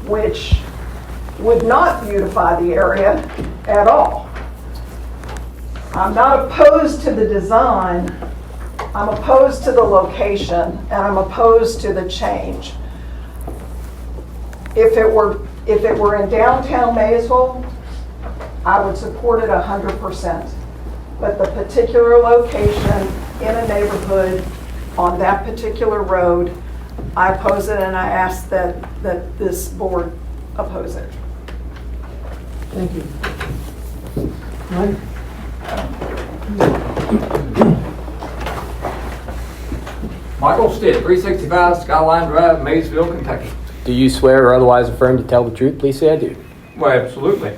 which would not beautify the area at all. I'm not opposed to the design. I'm opposed to the location, and I'm opposed to the change. If it were in downtown Maysville, I would support it 100%. But the particular location in a neighborhood on that particular road, I oppose it, and I ask that this board oppose it. Thank you. Mike? Michael Stitt, 365 Skyline Drive, Maysville, Kentucky. Do you swear or otherwise affirm to tell the truth? Please say I do. Well, absolutely.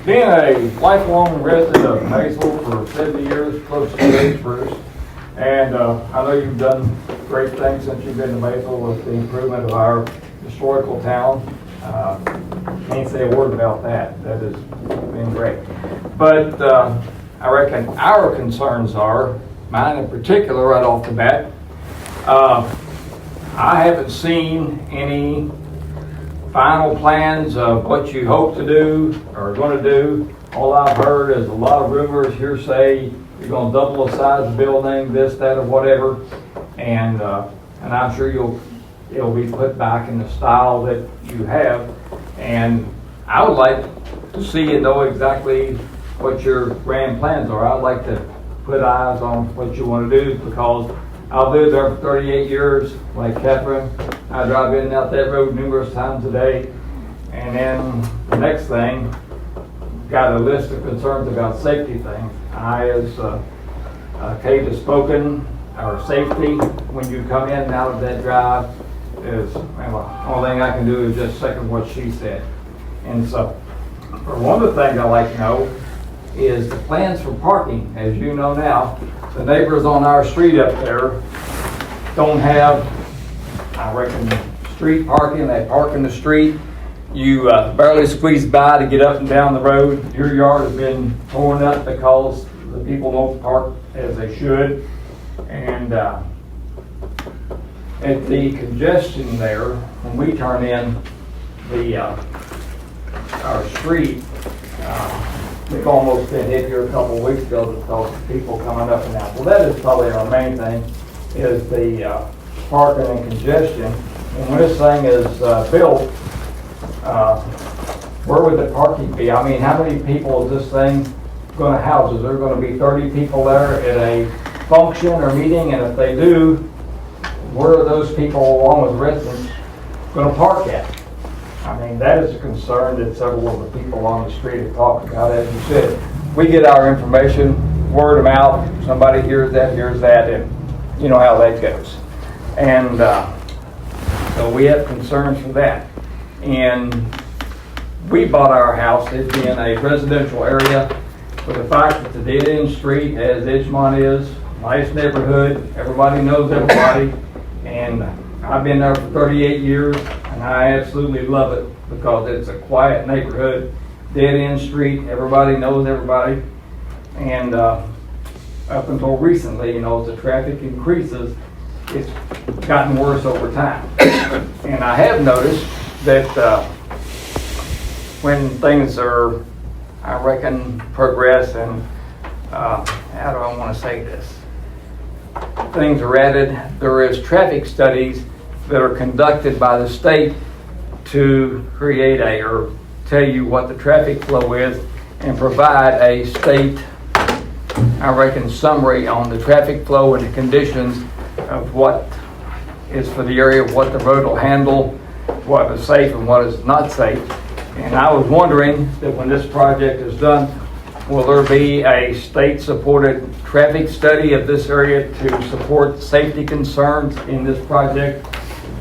Being a lifelong resident of Maysville for 70 years, close to age Bruce, and I know you've done great things since you've been to Maysville with the improvement of our historical town. Can't say a word about that. That has been great. But I reckon our concerns are, mine in particular right off the bat, I haven't seen any final plans of what you hope to do or are going to do. All I've heard is a lot of rumors, hearsay, you're going to double the size of the building, this, that, or whatever. And I'm sure it'll be put back in the style that you have. And I would like to see and know exactly what your grand plans are. I'd like to put eyes on what you want to do, because I've lived there for 38 years, like Catherine. I drive in and out that road numerous times a day. And then the next thing, got a list of concerns about safety things. I, as Kate has spoken, our safety when you come in and out of that drive is, well, the only thing I can do is just second what she said. And so, for one of the things I like to know is the plans for parking. As you know now, the neighbors on our street up there don't have, I reckon, street parking. They park in the street. You barely squeeze by to get up and down the road. Your yard has been torn up because the people don't park as they should. And at the congestion there, when we turn in our street, we've almost been hit here a couple of weeks ago because of people coming up and out. Well, that is probably our main thing, is the parking and congestion. And when this thing is built, where would the parking be? I mean, how many people is this thing going to house? Is there going to be 30 people there at a function or meeting? And if they do, where are those people along with residents going to park at? I mean, that is a concern that several of the people on the street have talked about. As you said, we get our information, word of mouth, somebody hears that, and you know how that goes. And so we have concerns for that. And we bought our house, it being a residential area, for the fact that the dead-end street, as Edgemont is, nice neighborhood, everybody knows everybody, and I've been there for 38 years, and I absolutely love it because it's a quiet neighborhood, dead-end street, everybody knows everybody, and up until recently, you know, as the traffic increases, it's gotten worse over time. And I have noticed that when things are, I reckon, progress and, how do I want to say this? Things are added, there is traffic studies that are conducted by the state to create or tell you what the traffic flow is and provide a state, I reckon, summary on the traffic flow and the conditions of what is for the area, what the road will handle, what is safe and what is not safe. And I was wondering that when this project is done, will there be a state-supported traffic study of this area to support safety concerns in this project?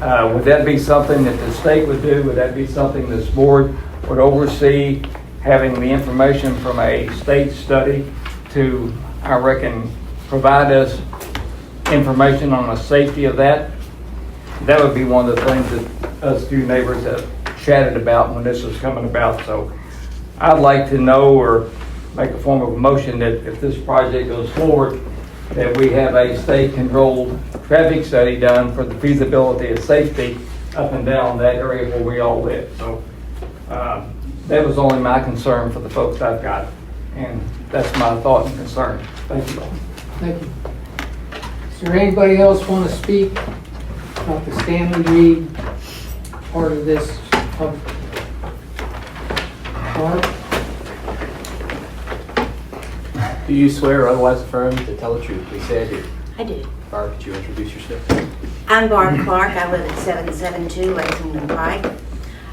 Would that be something that the state would do? Would that be something this board would oversee, having the information from a state study to, I reckon, provide us information on the safety of that? That would be one of the things that us few neighbors have chatted about when this was coming about. So I'd like to know or make a form of a motion that if this project goes forward, that we have a state-controlled traffic study done for the feasibility of safety up and down that area where we all live. So that was only my concern for the folks I've got, and that's my thought and concern. Thank you. Thank you. Is there anybody else want to speak about the Stanley Reed part of this public part? Do you swear or otherwise affirm to tell the truth, please say I do? I do. Barb, could you introduce yourself? I'm Barb Clark. I live at 772 Lexington Pike.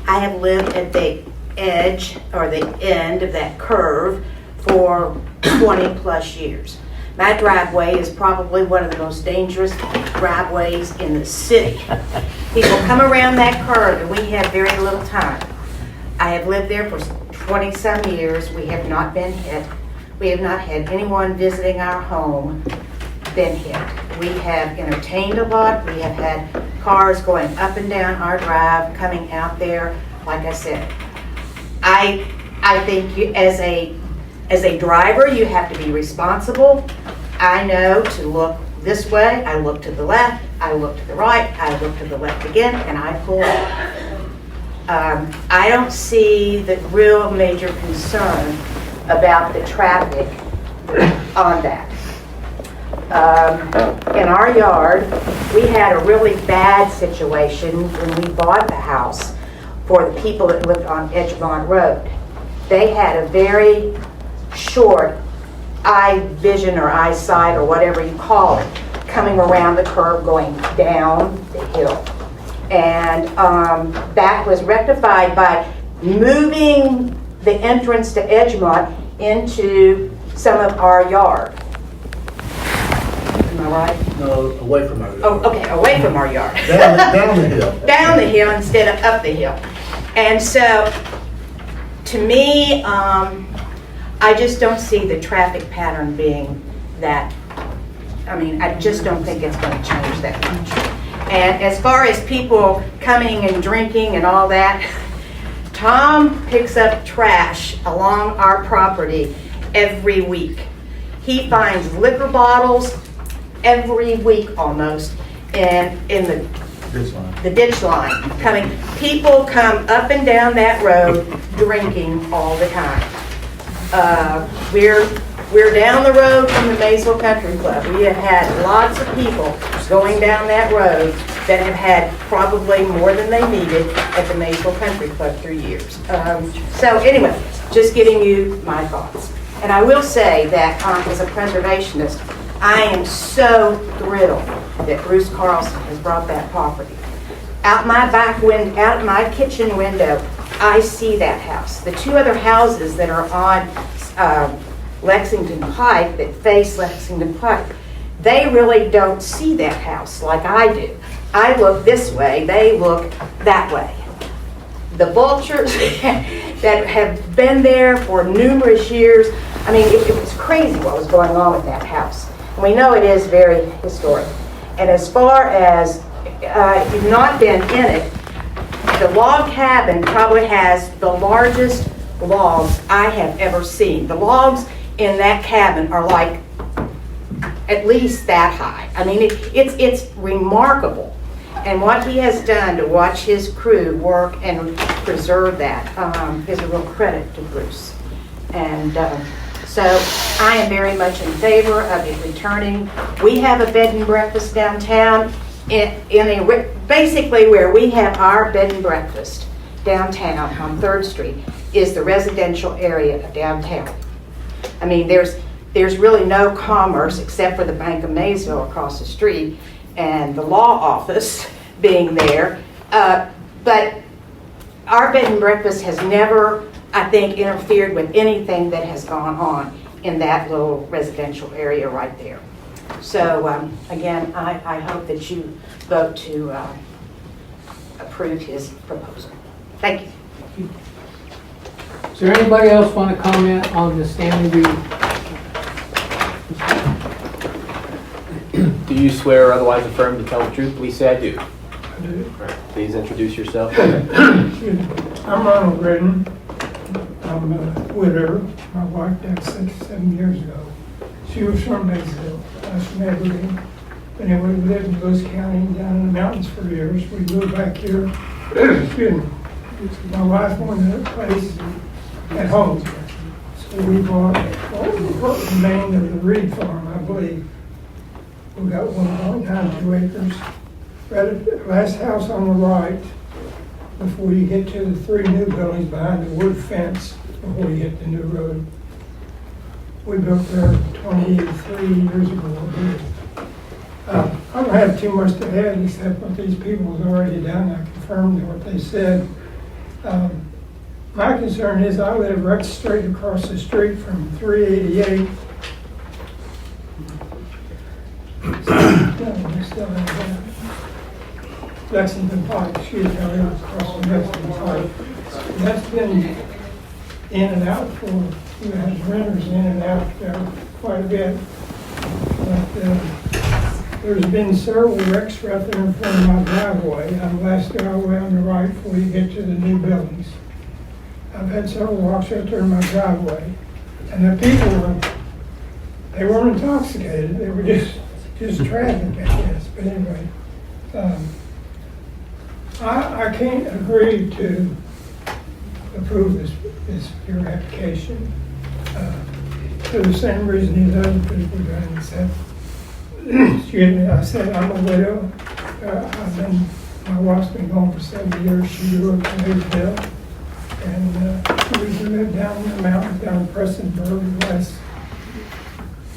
I have lived at the edge or the end of that curve for 20 plus years. My driveway is probably one of the most dangerous driveways in the city. People come around that curve and we have very little time. I have lived there for 20-some years. We have not been hit. We have not had anyone visiting our home been hit. We have entertained a lot. We have had cars going up and down our drive, coming out there. Like I said, I think you, as a driver, you have to be responsible. I know to look this way, I look to the left, I look to the right, I look to the left again, and I pull up. I don't see the real major concern about the traffic on that. In our yard, we had a really bad situation when we bought the house for the people that lived on Edgemont Road. They had a very short eye vision or eyesight or whatever you call it coming around the curve going down the hill. And that was rectified by moving the entrance to Edgemont into some of our yard. Am I right? No, away from our Oh, okay, away from our yard. Down the hill. Down the hill instead of up the hill. And so, to me, I just don't see the traffic pattern being that, I mean, I just don't think it's going to change that much. And as far as people coming and drinking and all that, Tom picks up trash along our property every week. He finds liquor bottles every week almost in the ditch line coming. People come up and down that road drinking all the time. We're down the road from the Maysville Country Club. We have had lots of people going down that road that have had probably more than they needed at the Maysville Country Club through years. So anyway, just giving you my thoughts. And I will say that as a preservationist, I am so thrilled that Bruce Carlson has brought that property. Out my back window, out my kitchen window, I see that house. The two other houses that are on Lexington Pike, that face Lexington Pike, they really don't see that house like I do. I look this way, they look that way. The vultures that have been there for numerous years, I mean, it was crazy what was going on with that house. And we know it is very historic. And as far as if you've not been in it, the log cabin probably has the largest logs I have ever seen. The logs in that cabin are like at least that high. I mean, it's remarkable. And what he has done to watch his crew work and preserve that is a real credit to Bruce. And so I am very much in favor of it returning. We have a bed and breakfast downtown basically where we have our bed and breakfast downtown on 3rd Street is the residential area of downtown. I mean, there's really no commerce except for the Bank of Maysville across the street and the law office being there. But our bed and breakfast has never, I think, interfered with anything that has gone on in that little residential area right there. So again, I hope that you vote to approve his proposal. Thank you. Is there anybody else want to comment on the Stanley Reed? Do you swear or otherwise affirm to tell the truth? Please say I do. I do. Please introduce yourself. I'm Ronald Graydon. I'm a widower. My wife died 7 years ago. She was from Maysville. I was from Aberdeen. Anyway, we lived in Lewis County down in the mountains for years. We moved back here. Excuse me. My wife wanted a place at home. So we bought what remained of the Reed farm, I believe. We got 1.92 acres. Right at the last house on the right, before you get to the 3 new buildings behind the wood fence, before you hit the new road. We built there 23 years ago. I don't have too much to add except what these people have already done. I confirmed what they said. My concern is I live right straight across the street from 388. Lexington Pike, excuse me, I live across from Lexington Pike. That's been in and out for, you have renters in and out there quite a bit. But there's been several wrecks right there in front of my driveway. I'm the last driveway on the right before you get to the new buildings. I've had several walks right there in my driveway. And the people they weren't intoxicated, they were just traffic, I guess. But anyway, I can't agree to approve your application for the same reason as other people done. Excuse me, I said I'm a widow. My wife's been gone for 7 years. She grew up in Maysville, and we lived down in the mountains, down in Prestonburg, the last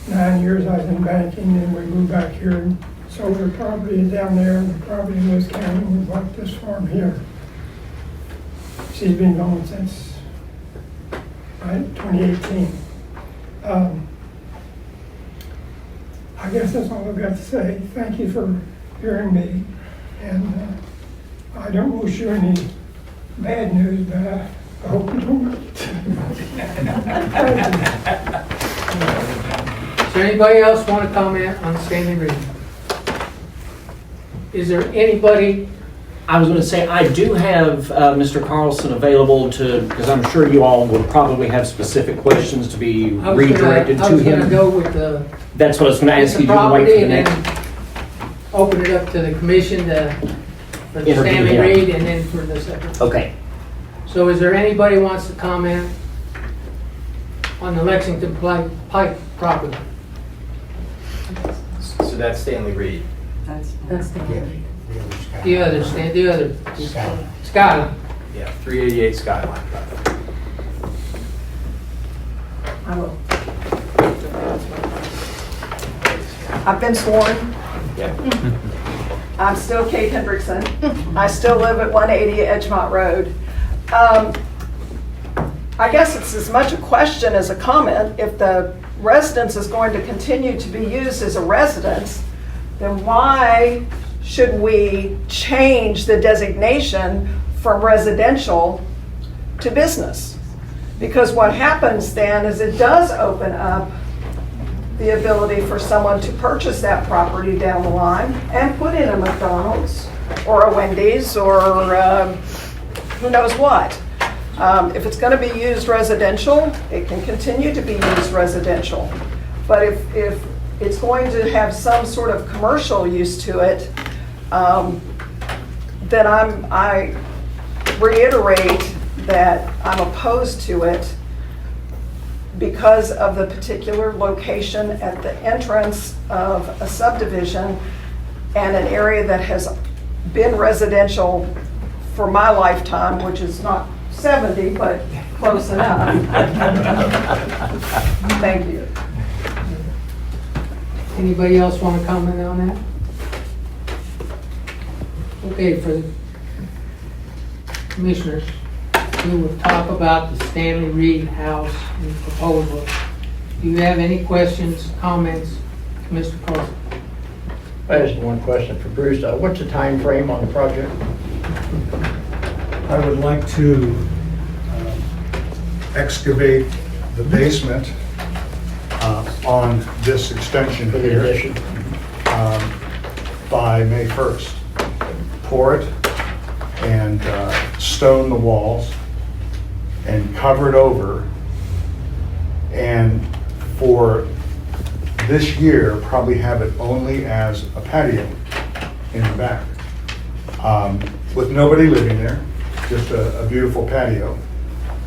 9 years I was in banking, and we moved back here and sold our property down there, and the property in Lewis County, and we bought this farm here. She's been gone since 2018. I guess that's all I've got to say. Thank you for hearing me, and I don't wish you any bad news, but I hope you don't. Does anybody else want to comment on Stanley Reed? Is there anybody? I was going to say, I do have Mr. Carlson available to, because I'm sure you all will probably have specific questions to be redirected to I was going to him. go with the That's what I was going to ask you to wait property for the and next. then open it up to the commission for the Interview Stanley him. Reed and then for the second. Okay. So is there anybody who wants to comment on the Lexington Pike property? So that's Stanley Reed. That's the The other, Skyline. Yeah, 388 Skyline. I will. I've been sworn. Yeah. I'm still Kate Hendrickson. I still live at 180 Edgemont Road. I guess it's as much a question as a comment. If the residence is going to continue to be used as a residence, then why should we change the designation from residential to business? Because what happens then is it does open up the ability for someone to purchase that property down the line and put in a McDonald's or a Wendy's or who knows what. If it's going to be used residential, it can continue to be used residential. But if it's going to have some sort of commercial use to it, then I reiterate that I'm opposed to it because of the particular location at the entrance of a subdivision and an area that has been residential for my lifetime, which is not 70, but close enough. Thank you. Anybody else want to comment on that? Okay, for the commissioners, we will talk about the Stanley Reed house and proposal. Do you have any questions, comments, Mr. Carlson? I just have one question for Bruce. What's the time frame on the project? I would like to excavate the basement on this extension For the here addition? by May 1st. Pour it and stone the walls and cover it over. And for this year, probably have it only as a patio in the back. With nobody living there, just a beautiful patio.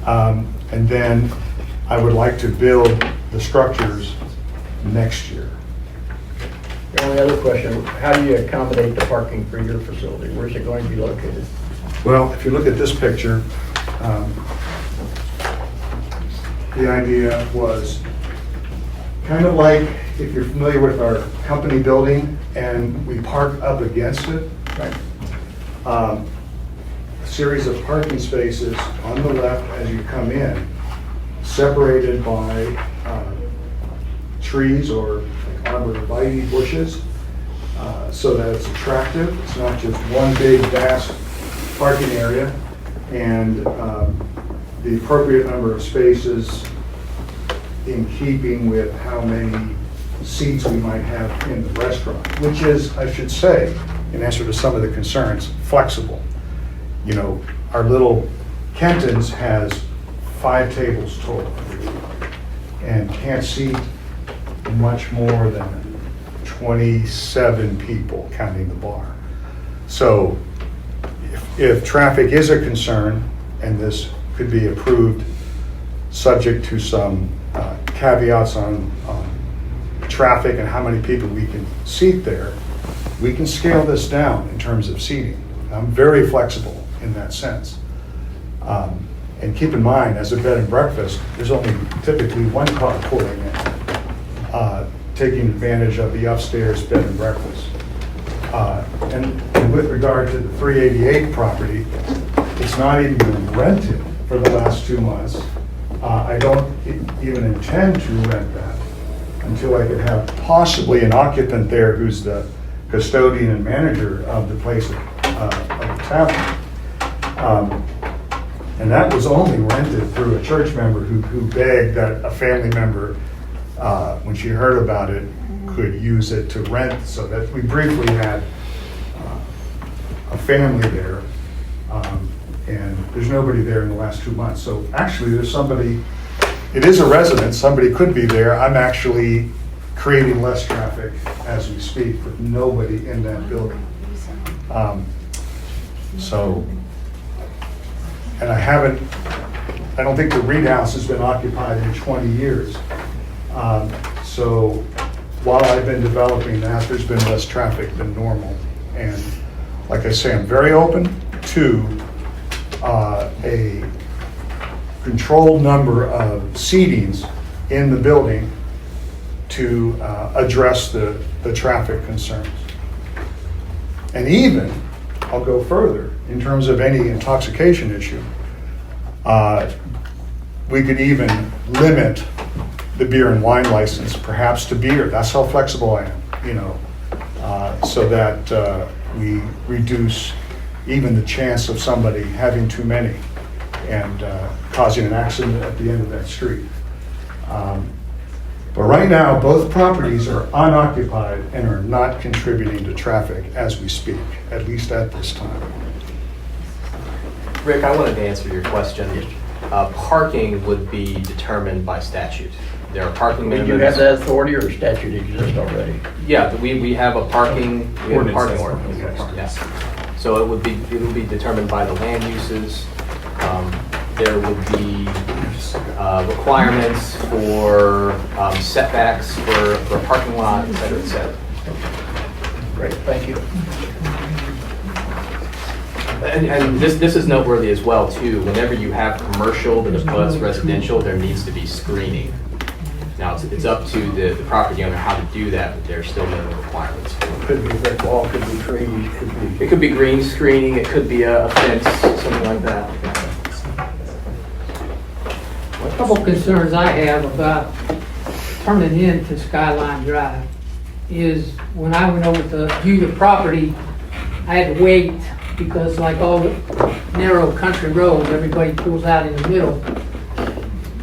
And then I would like to build the structures next year. The only other question, how do you accommodate the parking for your facility? Where's it going to be located? Well, if you look at this picture, the idea was kind of like if you're familiar with our company building and we park up against it, right? A series of parking spaces on the left as you come in, separated by trees or like arborvitae bushes, so that it's attractive. It's not just one big vast parking area, and the appropriate number of spaces in keeping with how many seats we might have in the restaurant, which is, I should say, in answer to some of the concerns, flexible. You know, our little Kenton's has 5 tables total and can't seat much more than 27 people, counting the bar. So if traffic is a concern, and this could be approved subject to some caveats on traffic and how many people we can seat there, we can scale this down in terms of seating. I'm very flexible in that sense. And keep in mind, as a bed and breakfast, there's only typically one car pulling in. taking advantage of the upstairs bed and breakfast. And with regard to the 388 property, it's not even been rented for the last 2 months. I don't even intend to rent that until I could have possibly an occupant there who's the custodian and manager of the place, of the tavern. And that was only rented through a church member who begged that a family member, when she heard about it, could use it to rent, so that we briefly had a family there. And there's nobody there in the last 2 months. So actually there's somebody, it is a residence, somebody could be there. I'm actually creating less traffic as we speak with nobody in that building. And I don't think the Reed House has been occupied in 20 years. So while I've been developing that, there's been less traffic than normal. And like I say, I'm very open to a controlled number of seatings in the building to address the traffic concerns. And even, I'll go further, in terms of any intoxication issue, we could even limit the beer and wine license, perhaps to beer. That's how flexible I am, so that we reduce even the chance of somebody having too many and causing an accident at the end of that street. But right now, both properties are unoccupied and are not contributing to traffic as we speak, at least at this time. Rick, I wanted to answer your question. Parking would be determined by statute. There are parking minimums. Do you have that authority, or statute exists already? Yeah, we have a parking ordinance. Yes. So it would be determined by the land uses. There would be requirements for setbacks for a parking lot, et cetera, et cetera. Great, thank you. And this is noteworthy as well, too. Whenever you have commercial that abuts residential, there needs to be screening. Now, it's up to the property owner how to do that, but there are still minimum requirements. Could be brick wall, could be trees, It could be green screening, it could be a fence, something like that. A couple concerns I have about turning into Skyline Drive is when I went over to view the property, I had to wait because like all narrow country roads, everybody pulls out in the middle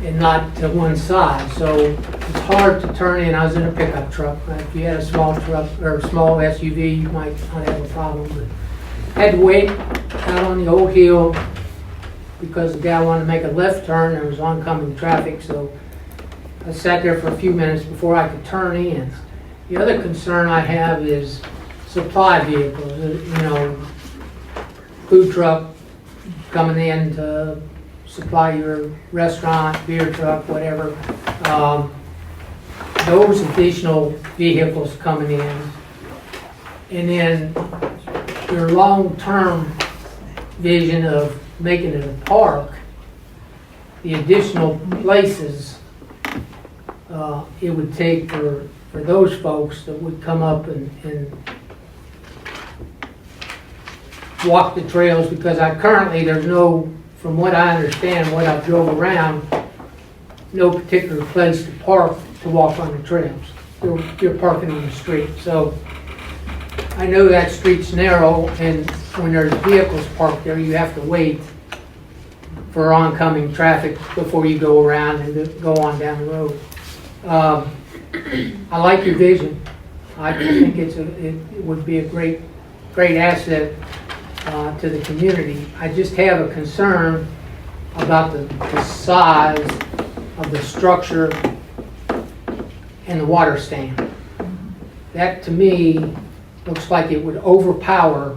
and not to one side. So it's hard to turn in. I was in a pickup truck. If you had a small truck or a small SUV, you might not have a problem. But I had to wait out on the old hill because the guy wanted to make a left turn. There was oncoming traffic, so I sat there for a few minutes before I could turn in. The other concern I have is supply vehicles. You know, food truck coming in to supply your restaurant, beer truck, whatever. Those additional vehicles coming in. And then your long-term vision of making it a park, the additional places it would take for those folks that would come up and walk the trails, because there's no, from what I understand, what I drove around, no particular place to park to walk on the trails. You're parking on the street. So I know that street's narrow, and when there's vehicles parked there, you have to wait for oncoming traffic before you go around and go on down the road. I like your vision. I think it would be a great asset to the community. I just have a concern about the size of the structure and the water stand. That to me looks like it would overpower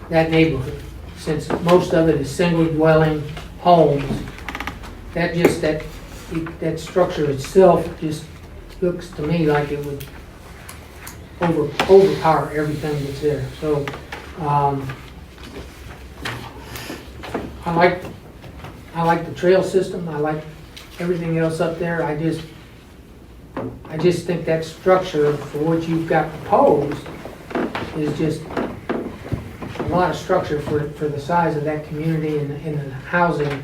that neighborhood, since most of it is single dwelling homes. That structure itself just looks to me like it would overpower everything that's there. So I like the trail system. I like everything else up there. I just think that structure for what you've got proposed is just a lot of structure for the size of that community and the housing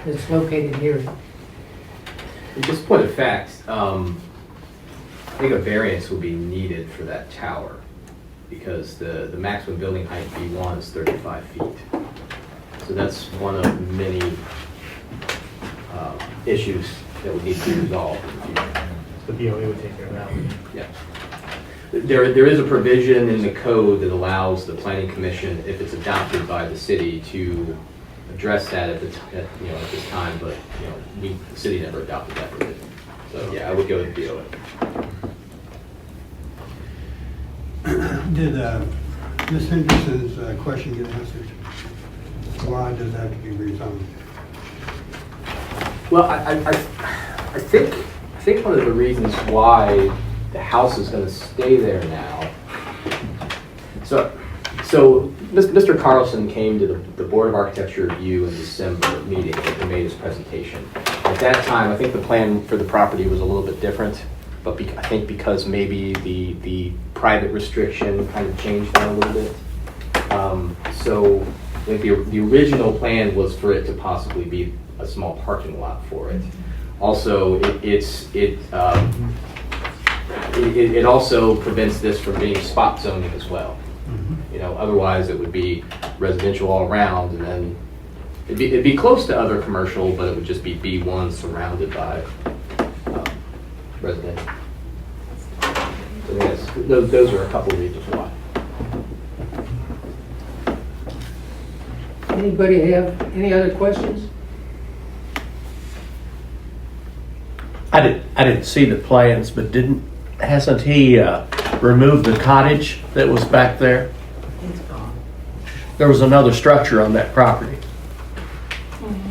that's located near it. Just point of fact, I think a variance will be needed for that tower because the maximum building height B1 is 35 feet. So that's one of many issues that would need to be resolved in the future. The BOE would take care of that one. Yeah. There is a provision in the code that allows the planning commission, if it's adopted by the city, to address that at this time, but the city never adopted that provision. So yeah, I would go with the BOA. Did Ms. Henderson's question get answered? Why does that have to be rezoned? Well, I think one of the reasons why the house is going to stay there now. So Mr. Carlson came to the Board of Architecture review in December meeting and made his presentation. At that time, I think the plan for the property was a little bit different, but I think because maybe the private restriction kind of changed that a little bit. So I think the original plan was for it to possibly be a small parking lot for it. Also, it also prevents this from being spot zoning as well. Otherwise it would be residential all around, and then it'd be close to other commercial, but it would just be B1 surrounded by residential. So yes, those are a couple of reasons why. Anybody have any other questions? I didn't see the plans, but hasn't he removed the cottage that was back there? It's gone. There was another structure on that property.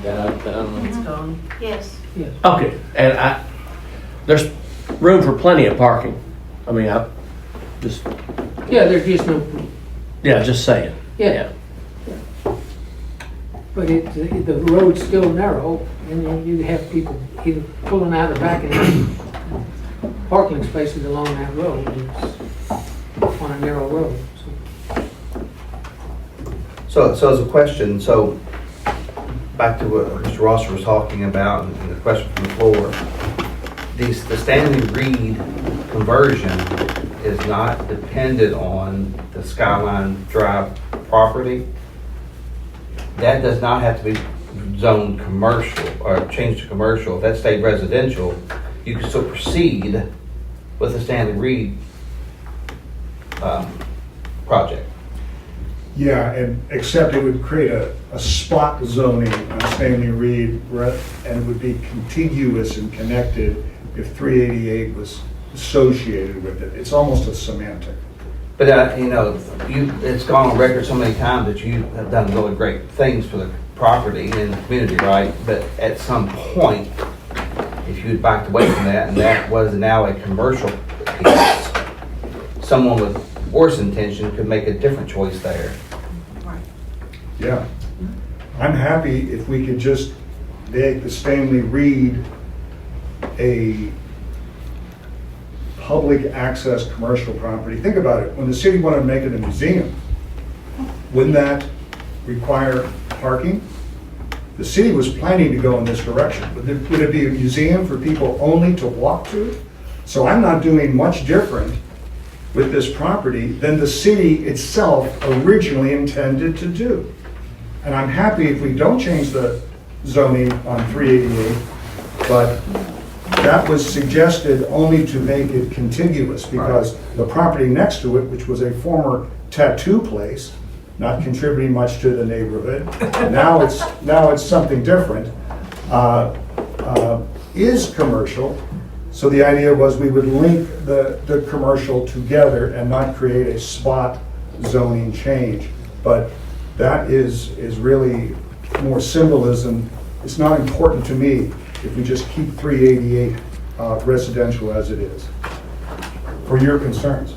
It's gone. Yes. Okay, and there's room for plenty of parking. I mean, Yeah, there's just no, just saying. yeah. But the road's still narrow, and you have people either pulling out or backing in parking spaces along that road. It's on a narrow road. So as a question, so back to what Mr. Rosser was talking about and the question from the floor, the Stanley Reed conversion is not dependent on the Skyline Drive property. That does not have to be zoned commercial or changed to commercial. If that stayed residential, you can still proceed with the Stanley Reed project. Yeah, and except it would create a spot zoning on Stanley Reed, and it would be contiguous and connected if 388 was associated with it. It's almost a semantic. But it's gone on record so many times that you have done really great things for the property and the community, right? But at some point, if you had backed away from that and that was now a commercial piece, someone with worse intention could make a different choice there. Yeah. I'm happy if we could just make the Stanley Reed a public access commercial property. Think about it. When the city wanted to make it a museum, wouldn't that require parking? The city was planning to go in this direction. Would it be a museum for people only to walk to? So I'm not doing much different with this property than the city itself originally intended to do. And I'm happy if we don't change the zoning on 388, but that was suggested only to make it contiguous because the property next to it, which was a former tattoo place, not contributing much to the neighborhood, now it's something different, is commercial. So the idea was we would link the commercial together and not create a spot zoning change. But that is really more symbolism. It's not important to me if we just keep 388 residential as it is, for your concerns.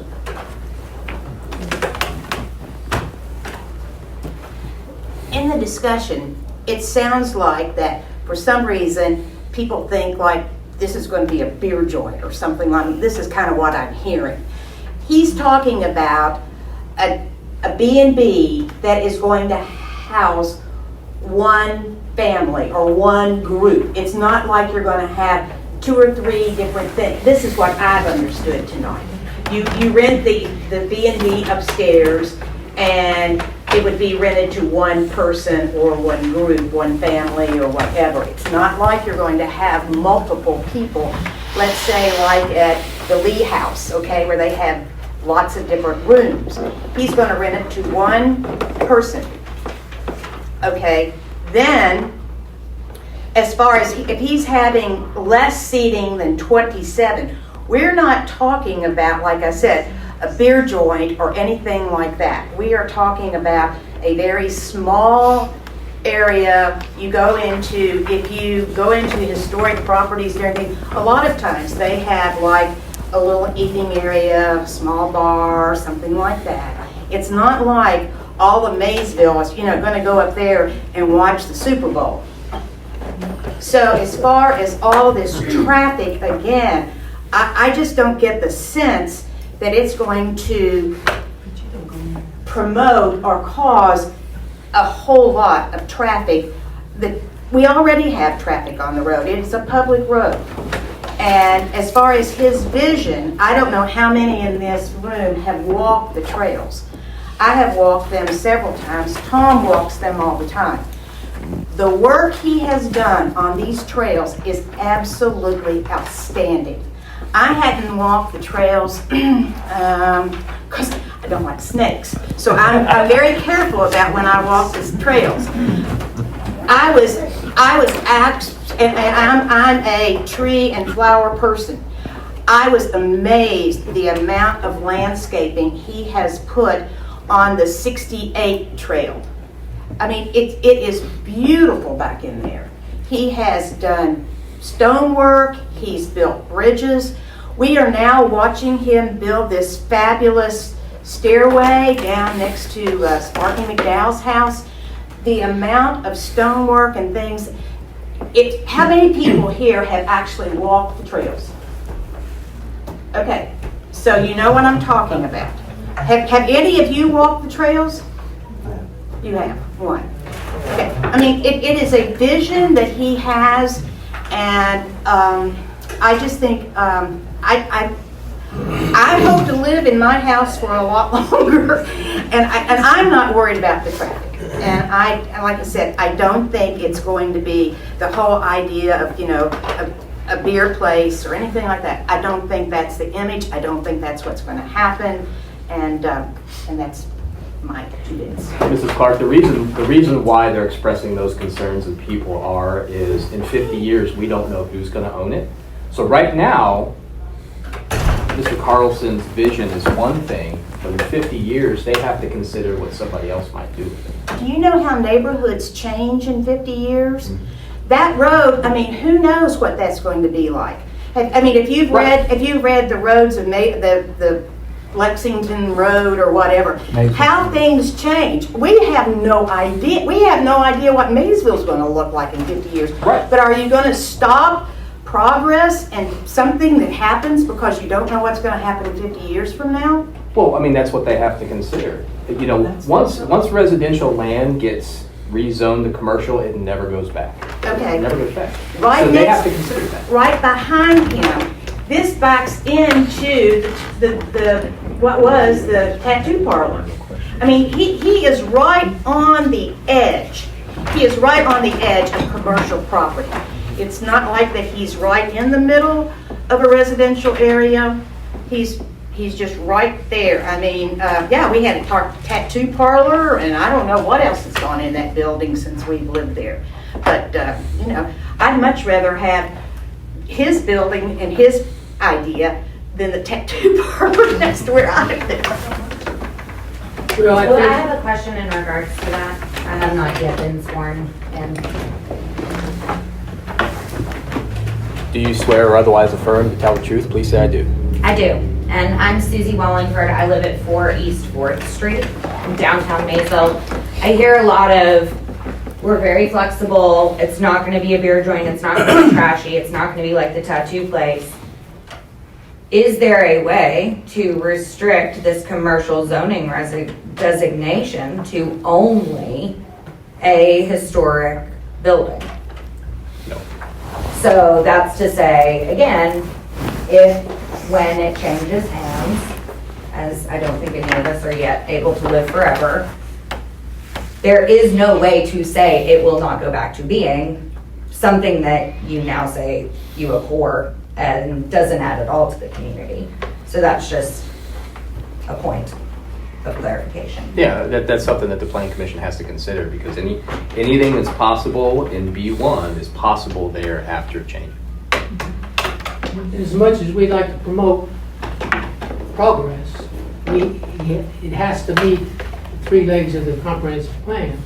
In the discussion, it sounds like that for some reason, people think like this is going to be a beer joint or something like, this is kind of what I'm hearing. He's talking about a B&B that is going to house one family or one group. It's not like you're going to have 2 or 3 different things. This is what I've understood tonight. You rent the B&B upstairs, and it would be rented to one person or one group, one family or whatever. It's not like you're going to have multiple people, let's say like at the Lee House, okay, where they have lots of different rooms. He's going to rent it to one person, okay? Then, as far as if he's having less seating than 27, we're not talking about, like I said, a beer joint or anything like that. We are talking about a very small area you go into. If you go into historic properties and everything, a lot of times they have like a little eating area, a small bar, something like that. It's not like all of Maysville is, going to go up there and watch the Super Bowl. So as far as all this traffic, again, I just don't get the sense that it's going to promote or cause a whole lot of traffic. That we already have traffic on the road. It is a public road. And as far as his vision, I don't know how many in this room have walked the trails. I have walked them several times. Tom walks them all the time. The work he has done on these trails is absolutely outstanding. I hadn't walked the trails because I don't like snakes. So I'm very careful about when I walk these trails. I was asked, and I'm a tree and flower person. I was amazed the amount of landscaping he has put on the 68 trail. I mean, it is beautiful back in there. He has done stonework, he's built bridges. We are now watching him build this fabulous stairway down next to Sparky McDowell's house. The amount of stonework and things, how many people here have actually walked the trails? Okay, so you know what I'm talking about. Have any of you walked the trails? You have, one. Okay, I mean, it is a vision that he has, and I just think, I hope to live in my house for a lot longer, and I'm not worried about the traffic. And like I said, I don't think it's going to be the whole idea of, a beer place or anything like that. I don't think that's the image. I don't think that's what's going to happen, and that's my 2 bits. Mrs. Clark, the reason why they're expressing those concerns and people is in 50 years, we don't know who's going to own it. So right now, Mr. Carlson's vision is one thing, but in 50 years, they have to consider what somebody else might do with it. Do you know how neighborhoods change in 50 years? Mm-hmm. That road, I mean, who knows what that's going to be like? I mean, if you've read the roads of the Lexington Road or whatever, how things change. We have no idea. We have no idea what Maysville's going to look like in 50 years. Right. But are you going to stop progress and something that happens because you don't know what's going to happen 50 years from now? Well, I mean, that's what they have to consider. Once residential land gets rezoned to commercial, it never goes back. Okay. It never goes back. Right. So they have to consider that. Right behind him, this backs into the what was the tattoo parlor. I mean, he is right on the edge. He is right on the edge of commercial property. It's not like that he's right in the middle of a residential area. He's just right there. I mean, yeah, we had a tattoo parlor, and I don't know what else has gone in that building since we've lived there. But, I'd much rather have his building and his idea than the tattoo parlor next to where I live. Well, I have a question in regards to that. I have not yet been sworn in. Do you swear or otherwise affirm to tell the truth? Please say I do. I do. And I'm Susie Wallingford. I live at 4 East 4th Street in downtown Maysville. I hear a lot of we're very flexible. It's not gonna be a beer joint, it's not gonna be trashy, it's not gonna be like the tattoo place. Is there a way to restrict this commercial zoning designation to only a historic building? No. So that's to say, again, when it changes hands, as I don't think any of us are yet able to live forever, there is no way to say it will not go back to being something that you now say you abhor and doesn't add at all to the community. So that's just a point of clarification. Yeah, that's something that the planning commission has to consider, because anything that's possible in B1 is possible there after change. As much as we'd like to promote progress, it has to meet the 3 legs of the comprehensive plan.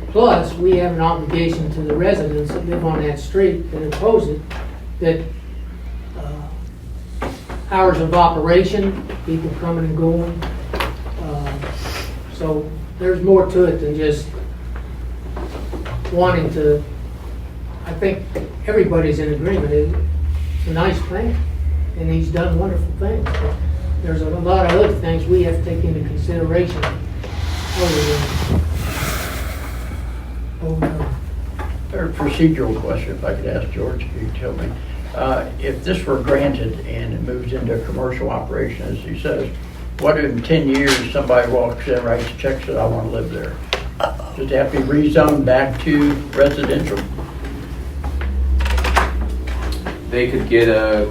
Plus, we have an obligation to the residents that live on that street that oppose it, that hours of operation, people coming and going. So there's more to it than just wanting to, I think everybody's in agreement. It's a nice plan, and he's done wonderful things. But there's a lot of other things we have to take into consideration. A procedural question, if I could ask George, if you could tell me. If this were granted and it moves into a commercial operation, as he says, what if in 10 years somebody walks in, writes a check, says, I want to live there? Does it have to be rezoned back to residential? They could get a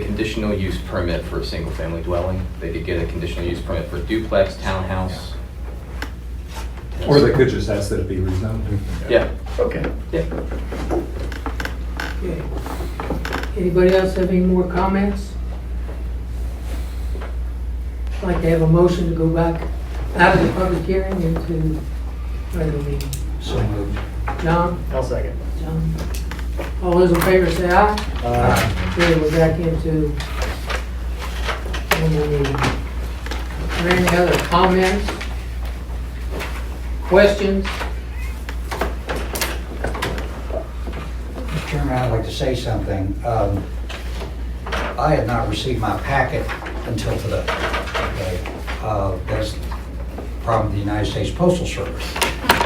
conditional use permit for a single family dwelling. They could get a conditional use permit for duplex, townhouse. Or they could just ask that it be rezoned. Yeah. Okay. Yeah. Okay. Anybody else have any more comments? I'd like to have a motion to go back out of the public hearing into regular meeting. So moved. John? I'll second. John? All those in favor say aye. Aye. Okay, we're back into normal meeting. Are there any other comments? Questions? Mr. Chairman, I'd like to say something. I had not received my packet until today. Okay? That's the problem with the United States Postal Service.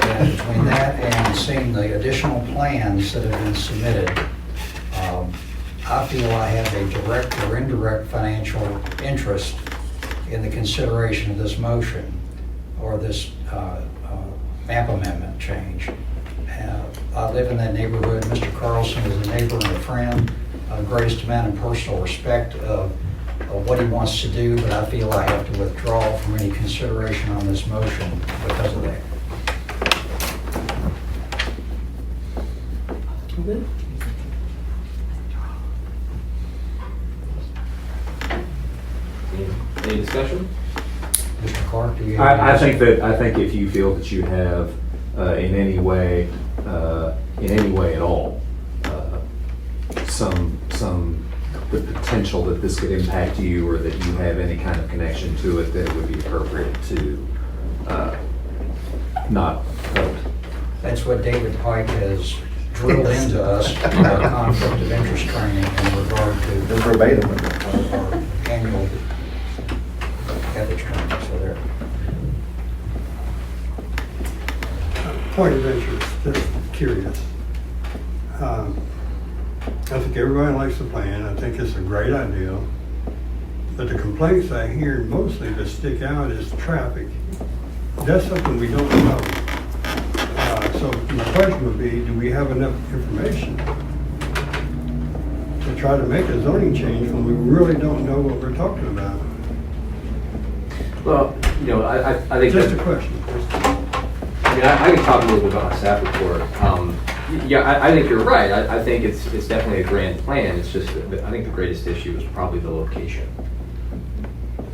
And between that and seeing the additional plans that have been submitted, I feel I have a direct or indirect financial interest in the consideration of this motion or this map amendment change. I live in that neighborhood. Mr. Carlson is a neighbor and a friend. Greatest amount of personal respect of what he wants to do, but I feel I have to withdraw from any consideration on this motion because of that. Okay. Any discussion? Mr. Clark, do you have I think if you feel that you have in any way at all, the potential that this could impact you or that you have any kind of connection to it, that it would be appropriate to not vote. That's what David Pike has drilled into us in our conflict of interest training in regard to Verbatim. our annual ethics training. So there. Point of interest, just curious. I think everybody likes the plan. I think it's a great idea. But the complaints I hear mostly that stick out is traffic. That's something we don't know. So my question would be, do we have enough information to try to make a zoning change when we really don't know what we're talking about? Well, I think Just a question. I can talk a little bit about my staff report. I think you're right. I think it's definitely a grand plan. It's just that I think the greatest issue is probably the location.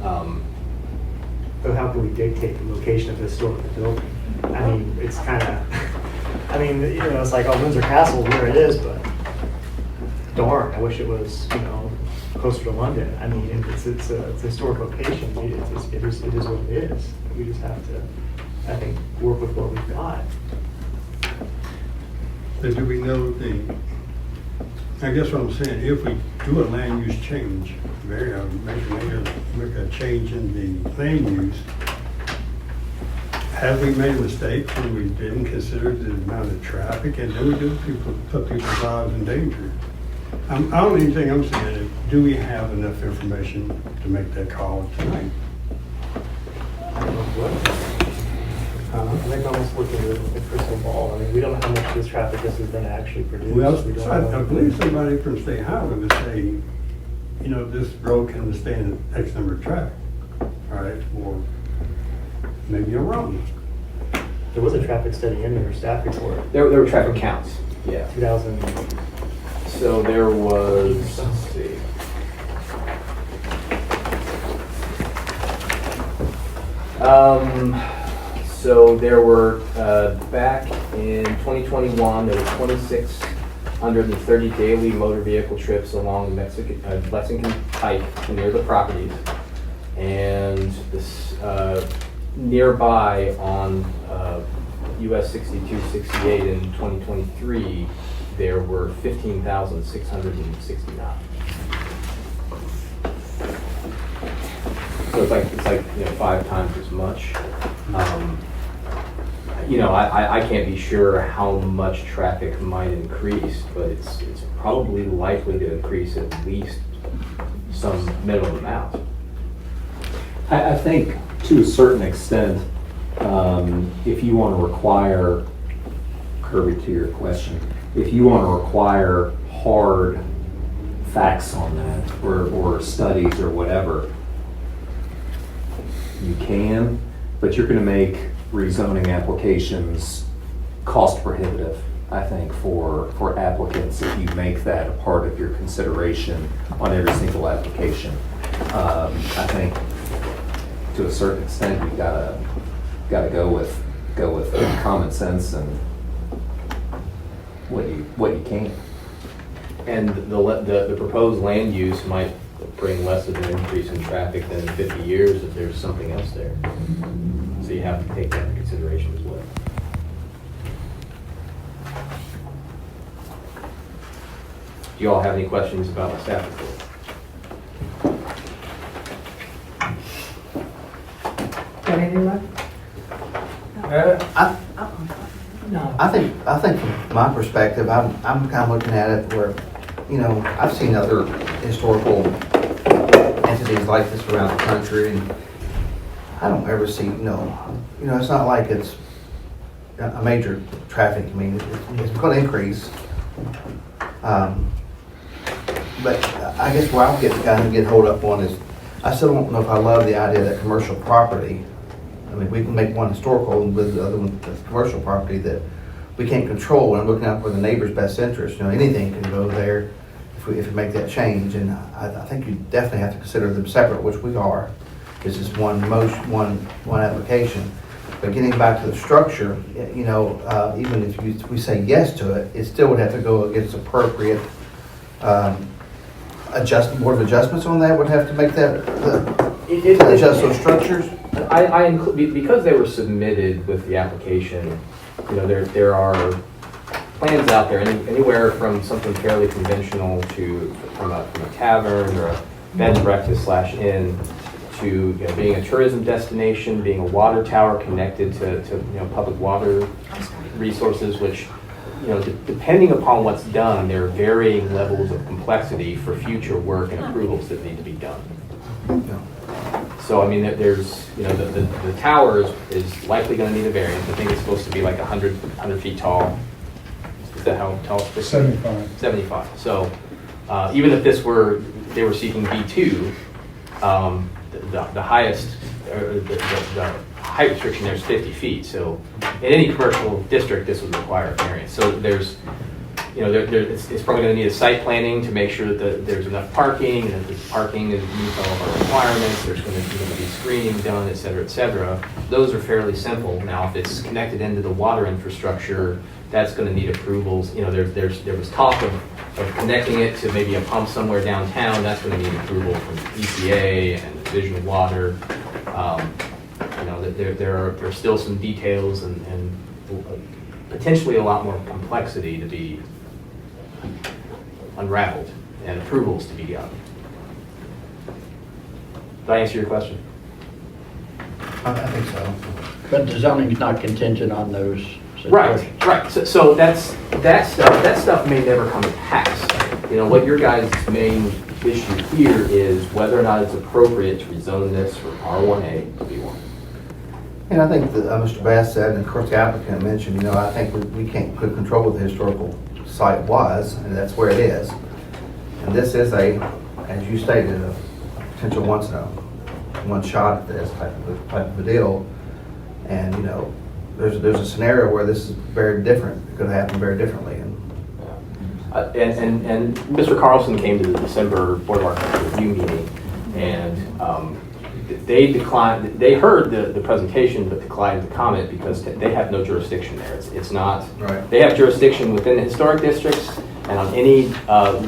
So how can we dictate the location of the historical building? I mean, it's kind of, it's like, oh, Windsor Castle, where it is, but darn, I wish it was, closer to London. I mean, it's a historic location. It is what it is. We just have to, I think, work with what we've got. But do we know I guess what I'm saying, if we do a land use change, make a change in the land use, have we made a mistake when we didn't consider the amount of traffic, and then we do put people's lives in danger? I don't even think I'm saying it. Do we have enough information to make that call tonight? I think almost looking at a crystal ball. I mean, we don't know how much this traffic this is going to actually produce. Well, We don't I know. believe somebody from State Highway would say, this road can withstand X number of traffic, all right, or maybe you're wrong. There was a traffic study in your staff report. There were traffic counts, yeah. 2000. So there was, let's see. So there were, back in 2021, there were 2,630 daily motor vehicle trips along the Lexington Pike near the properties. And this, nearby on US 6268 in 2023, there were 15,669. So it's like 5 times as much. I can't be sure how much traffic might increase, but it's probably likely to increase at least some minimum amount. I think to a certain extent, if you want to require, Kirby, to your question, if you want to require hard facts on that or studies or whatever, you can, but you're going to make rezoning applications cost prohibitive, I think, for applicants if you make that a part of your consideration on every single application. I think to a certain extent you gotta go with common sense and what you can. And the proposed land use might bring less of an increase in traffic than in 50 years if there's something else there. So you have to take that into consideration as well. Do you all have any questions about my staff report? Got anything left? No. I think from my perspective, I'm kind of looking at it where, I've seen other historical entities like this around the country, and I don't ever see, it's not like it's a major traffic. I mean, it's going to increase. But I guess where I'll get hold up on is, I still don't know if I love the idea that commercial property, I mean, we can make one historical with the other one that's commercial property that we can't control, and I'm looking out for the neighbor's best interest. Anything can go there if we make that change, and I think you definitely have to consider them separate, which we are. This is one application. But getting back to the structure, even if we say yes to it, it still would have to go against appropriate Board of Adjustments on that would have to make that adjust those structures. I include, because they were submitted with the application, there are plans out there, anywhere from something fairly conventional from a tavern or a bed and breakfast / inn to being a tourism destination, being a water tower connected to public water resources, which depending upon what's done, there are varying levels of complexity for future work and approvals that need to be done. So, I mean, there's, the tower is likely going to need a variance. I think it's supposed to be like 100 feet tall. Is that how tall it's supposed to be? 75. So, even if they were seeking B2, the highest, the height restriction there is 50 feet. So, in any commercial district, this would require a variance. So, there's, it's probably going to need a site planning to make sure that there's enough parking, and that the parking meets all of our requirements. There's going to be screening done, et cetera, et cetera. Those are fairly simple. Now, if it's connected into the water infrastructure, that's going to need approvals. There was talk of connecting it to maybe a pump somewhere downtown. That's going to need approval from EPA and Division of Water. There are still some details and potentially a lot more complexity to be unraveled and approvals to be gotten. Did I answer your question? I think so. But the zoning is not contingent on those Right, situations. right. So that stuff may never come to pass. You know, what your guys' main issue here is whether or not it's appropriate to rezone this from R1A to B1. And I think that Mr. Bass said, and of course the applicant mentioned, you know, I think we can't put control of the historical site was, and that's where it is. And this is a, as you stated, a potential one shot at this type of a deal. And, you know, there's a scenario where this is very different. It could happen very differently. And Mr. Carlson came to the December Board of Architects review meeting, and they declined. They heard the presentation, but declined to comment because they have no jurisdiction there. It's not. Right. They have jurisdiction within the historic districts and on any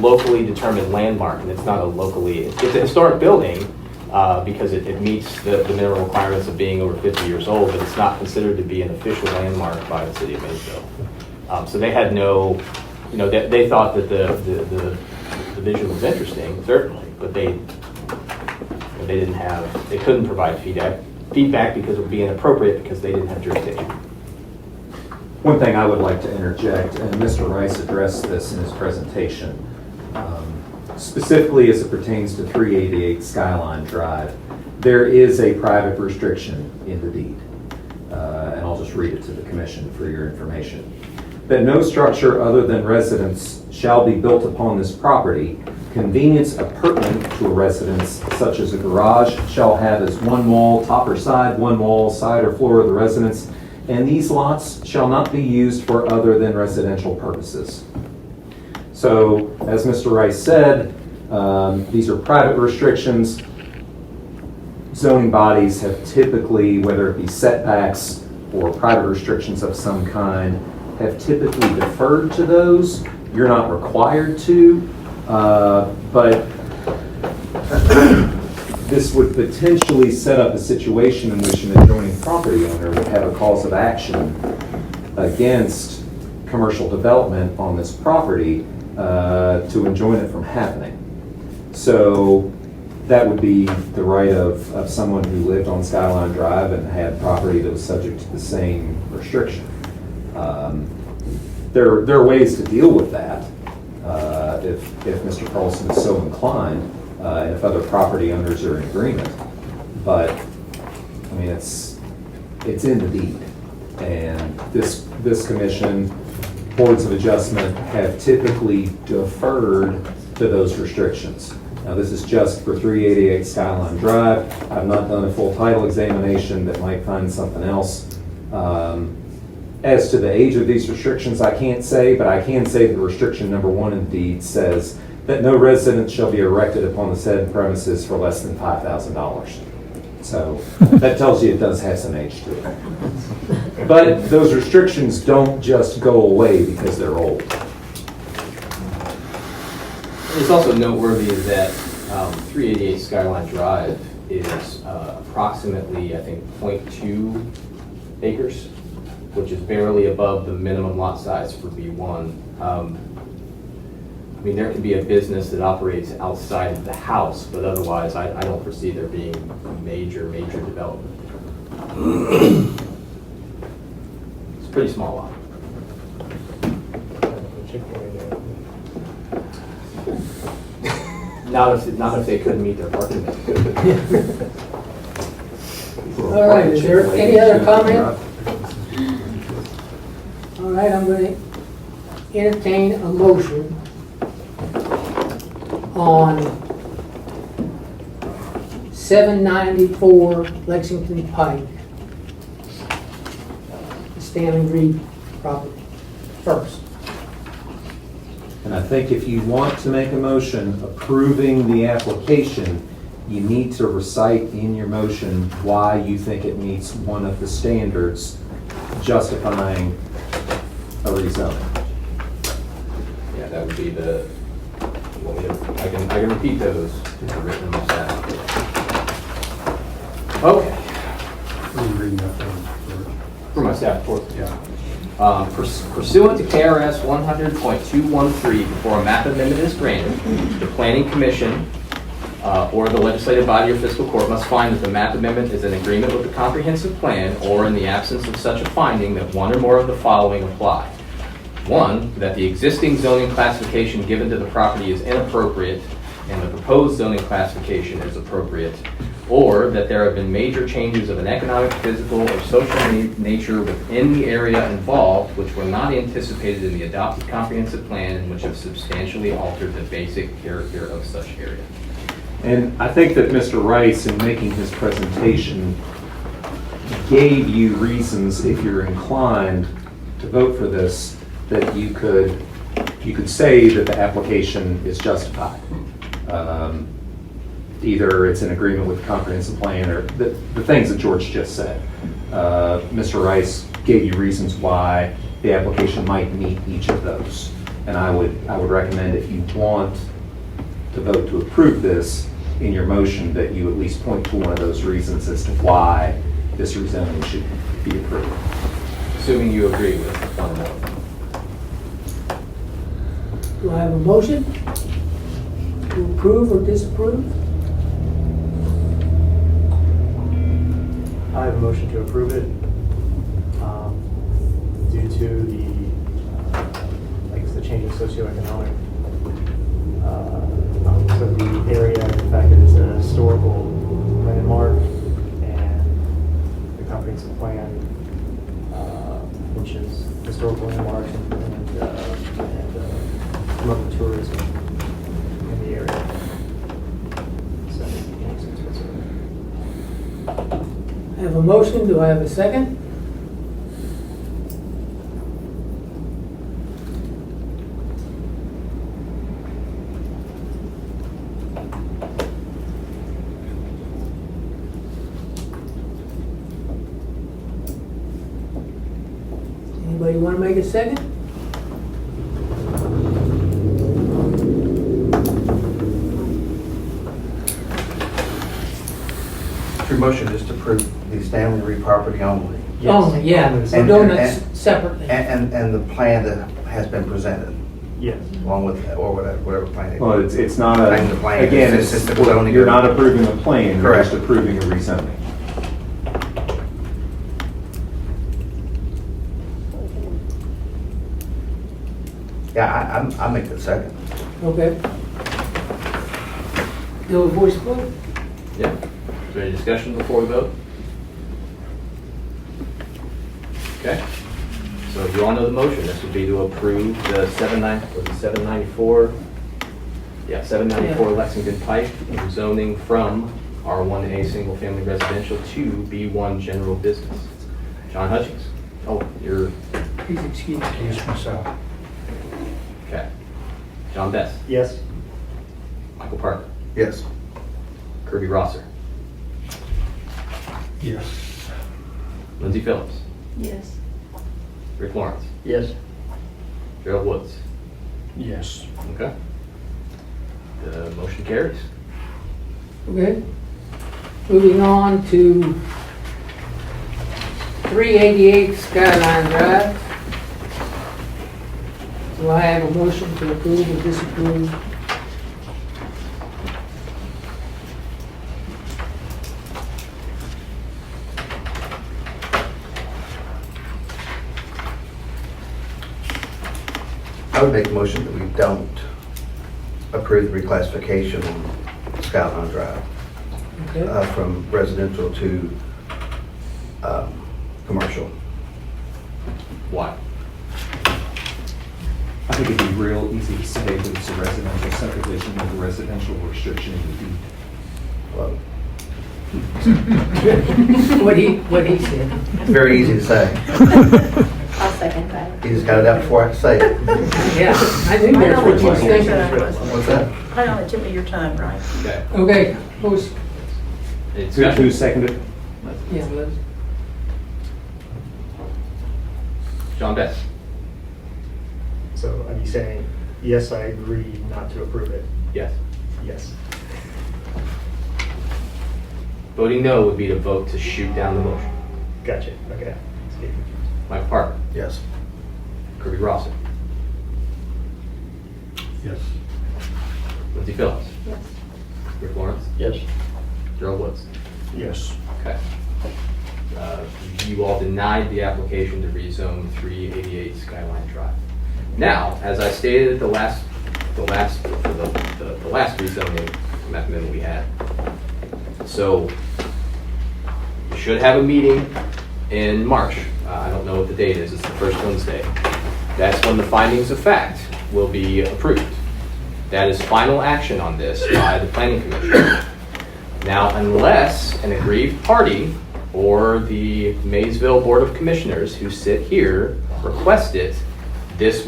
locally determined landmark, and it's not a locally. It's a historic building because it meets the minimum requirements of being over 50 years old, but it's not considered to be an official landmark by the city of Maysville. So they had no. You know, they thought that the vision was interesting, certainly, but they couldn't provide feedback because it would be inappropriate because they didn't have jurisdiction. One thing I would like to interject, and Mr. Rice addressed this in his presentation, specifically as it pertains to 388 Skyline Drive, there is a private restriction in the deed, and I'll just read it to the commission for your information. That no structure other than residence shall be built upon this property. Convenience appurtenant to a residence, such as a garage, shall have as one wall, top or side, one wall, side or floor of the residence, and these lots shall not be used for other than residential purposes. So, as Mr. Rice said, these are private restrictions. Zoning bodies have typically, whether it be setbacks or private restrictions of some kind, have typically deferred to those. You're not required to, but this would potentially set up a situation in which an adjoining property owner would have a cause of action against commercial development on this property to enjoin it from happening. So that would be the right of someone who lived on Skyline Drive and had property that was subject to the same restriction. There are ways to deal with that if Mr. Carlson is so inclined, and if other property owners are in agreement. But I mean, it's in the deed, and this commission, boards of adjustment, have typically deferred to those restrictions. Now, this is just for 388 Skyline Drive. I've not done a full title examination that might find something else. As to the age of these restrictions, I can't say, but I can say that restriction number 1 in the deed says that no residence shall be erected upon the said premises for less than $5,000. So that tells you it does have some age to it. But those restrictions don't just go away because they're old. It's also noteworthy that 388 Skyline Drive is approximately, I think, 0.2 acres, which is barely above the minimum lot size for B1. I mean, there can be a business that operates outside of the house, but otherwise, I don't foresee there being major development. It's a pretty small lot. Not if they couldn't meet their parking demand. All right, is there any other comment? All right, I'm going to entertain a motion on 794 Lexington Pike, the Stanley Reed property, first. And I think if you want to make a motion approving the application, you need to recite in your motion why you think it meets one of the standards justifying a rezoning. Yeah, that would be the. I can repeat those if they're written in my staff. Okay. Reading that one first. For my staff report. Yeah. Pursuant to KRS 100.213, before a map amendment is granted, the Planning Commission or the legislative body or fiscal court must find that the map amendment is in agreement with the comprehensive plan, or in the absence of such a finding, that one or more of the following apply. One, that the existing zoning classification given to the property is inappropriate and the proposed zoning classification is appropriate, or that there have been major changes of an economic, physical, or social nature within the area involved which were not anticipated in the adopted comprehensive plan and which have substantially altered the basic character of such area. And I think that Mr. Rice, in making his presentation, gave you reasons, if you're inclined to vote for this, that you could say that the application is justified. Either it's in agreement with the comprehensive plan or the things that George just said. Mr. Rice gave you reasons why the application might meet each of those. And I would recommend, if you want to vote to approve this in your motion, that you at least point to one of those reasons as to why this rezoning should be approved. Assuming you agree with one or more. Do I have a motion to approve or disapprove? I have a motion to approve it due to the change in socioeconomic of the area, and the fact that it's a historical landmark, and the comprehensive plan mentions historical landmarks and promote tourism in the area. So it makes sense whatsoever. I have a motion, do I have a second? Anybody want to make a second? Your motion is to approve the Stanley Reed property only. Only, yeah, we're doing it separately. And the plan that has been presented, Yes. along with, or whatever plan. it- Well, it's not a, Plan the plan. again, It's it's, just the zoning. you're not approving a plan, you're Correct. just approving a rezoning. Yeah, I make the second. Okay. Do a voice vote? Yeah. Is there any discussion before we vote? Okay. So you all know the motion. This would be to approve the 794? Yeah, 794 Lexington Pike, zoning from R1A single family residential to B1 general business. John Hutchings. Oh, you're, Please excuse me. Excuse myself. okay. John Best. Yes. Michael Parker. Yes. Kirby Rosser. Yes. Lindsay Phillips. Yes. Rick Lawrence. Yes. Gerald Woods. Yes. Okay. The motion carries. Okay. Moving on to 388 Skyline Drive. Do I have a motion to approve or disapprove? I would make a motion that we don't approve the reclassification on Skyline Drive Okay. from residential to commercial. Why? I think it'd be real easy to say that it's a residential subdivision with a residential restriction in the deed. Well, What he said. it's very easy to say. I'll second that. You just got it out before I could say it. Yeah, I knew that's what you was thinking. What's that? I know it took me your time, right? Okay. Okay, who's, Any discussion? Who seconded? yeah, Liz. John Best. So are you saying, yes, I agree not to approve it? Yes. Yes. Voting no would be to vote to shoot down the motion. Gotcha. Okay. Michael Parker. Yes. Kirby Rawson. Yes. Lindsay Phillips. Yes. Rick Lawrence. Yes. Gerald Woods. Yes. Okay. You all denied the application to rezone 388 Skyline Drive. Now, as I stated at the last rezoning amendment we had, so we should have a meeting in March. I don't know what the date is. It's the first Wednesday. That's when the findings of fact will be approved. That is final action on this by the Planning Commission. Now, unless an aggrieved party or the Maysville Board of Commissioners who sit here request it, these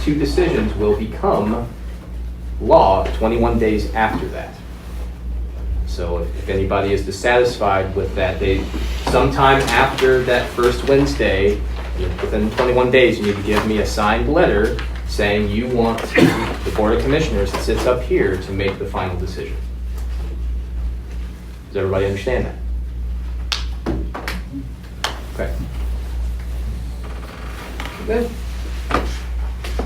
two decisions will become law 21 days after that. So if anybody is dissatisfied with that date, sometime after that first Wednesday, within 21 days, you need to give me a signed letter saying you want the Board of Commissioners that sits up here to make the final decision. Does everybody understand that? Okay. Good.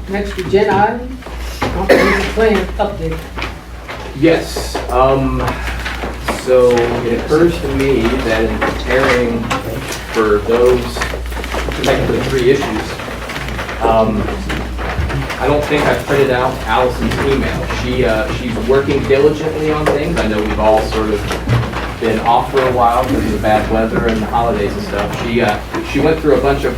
Next agenda item, comprehensive plan update. Yes. So it occurs to me that in preparing for those, technically 3 issues, I don't think I printed out Allison's email. She's working diligently on things. I know we've all sort of been off for a while because of the bad weather and the holidays and stuff. She went through a bunch of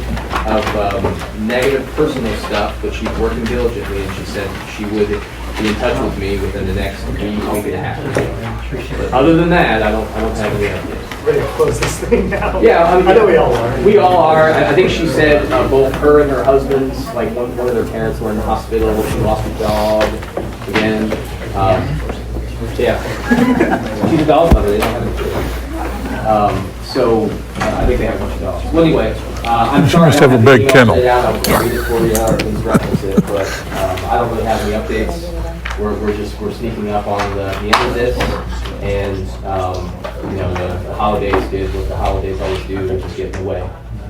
negative personal stuff, but she's working diligently, and she said she would be in touch with me within the next week and a half. But other than that, I don't have any updates. Ready to close this thing now? Yeah, I know we all are. We all are. I think she said both her and her husband's, like one of their parents were in the hospital. She lost a dog again. Yeah. She's a dog mother. They don't have any children. So I think they have a bunch of dogs. Well, anyway, I'm sorry. must have a big kennel. I'll read it for you. Please reference it. But I don't really have any updates. We're sneaking up on the end of this, and the holidays did what the holidays always do, which is get in the way,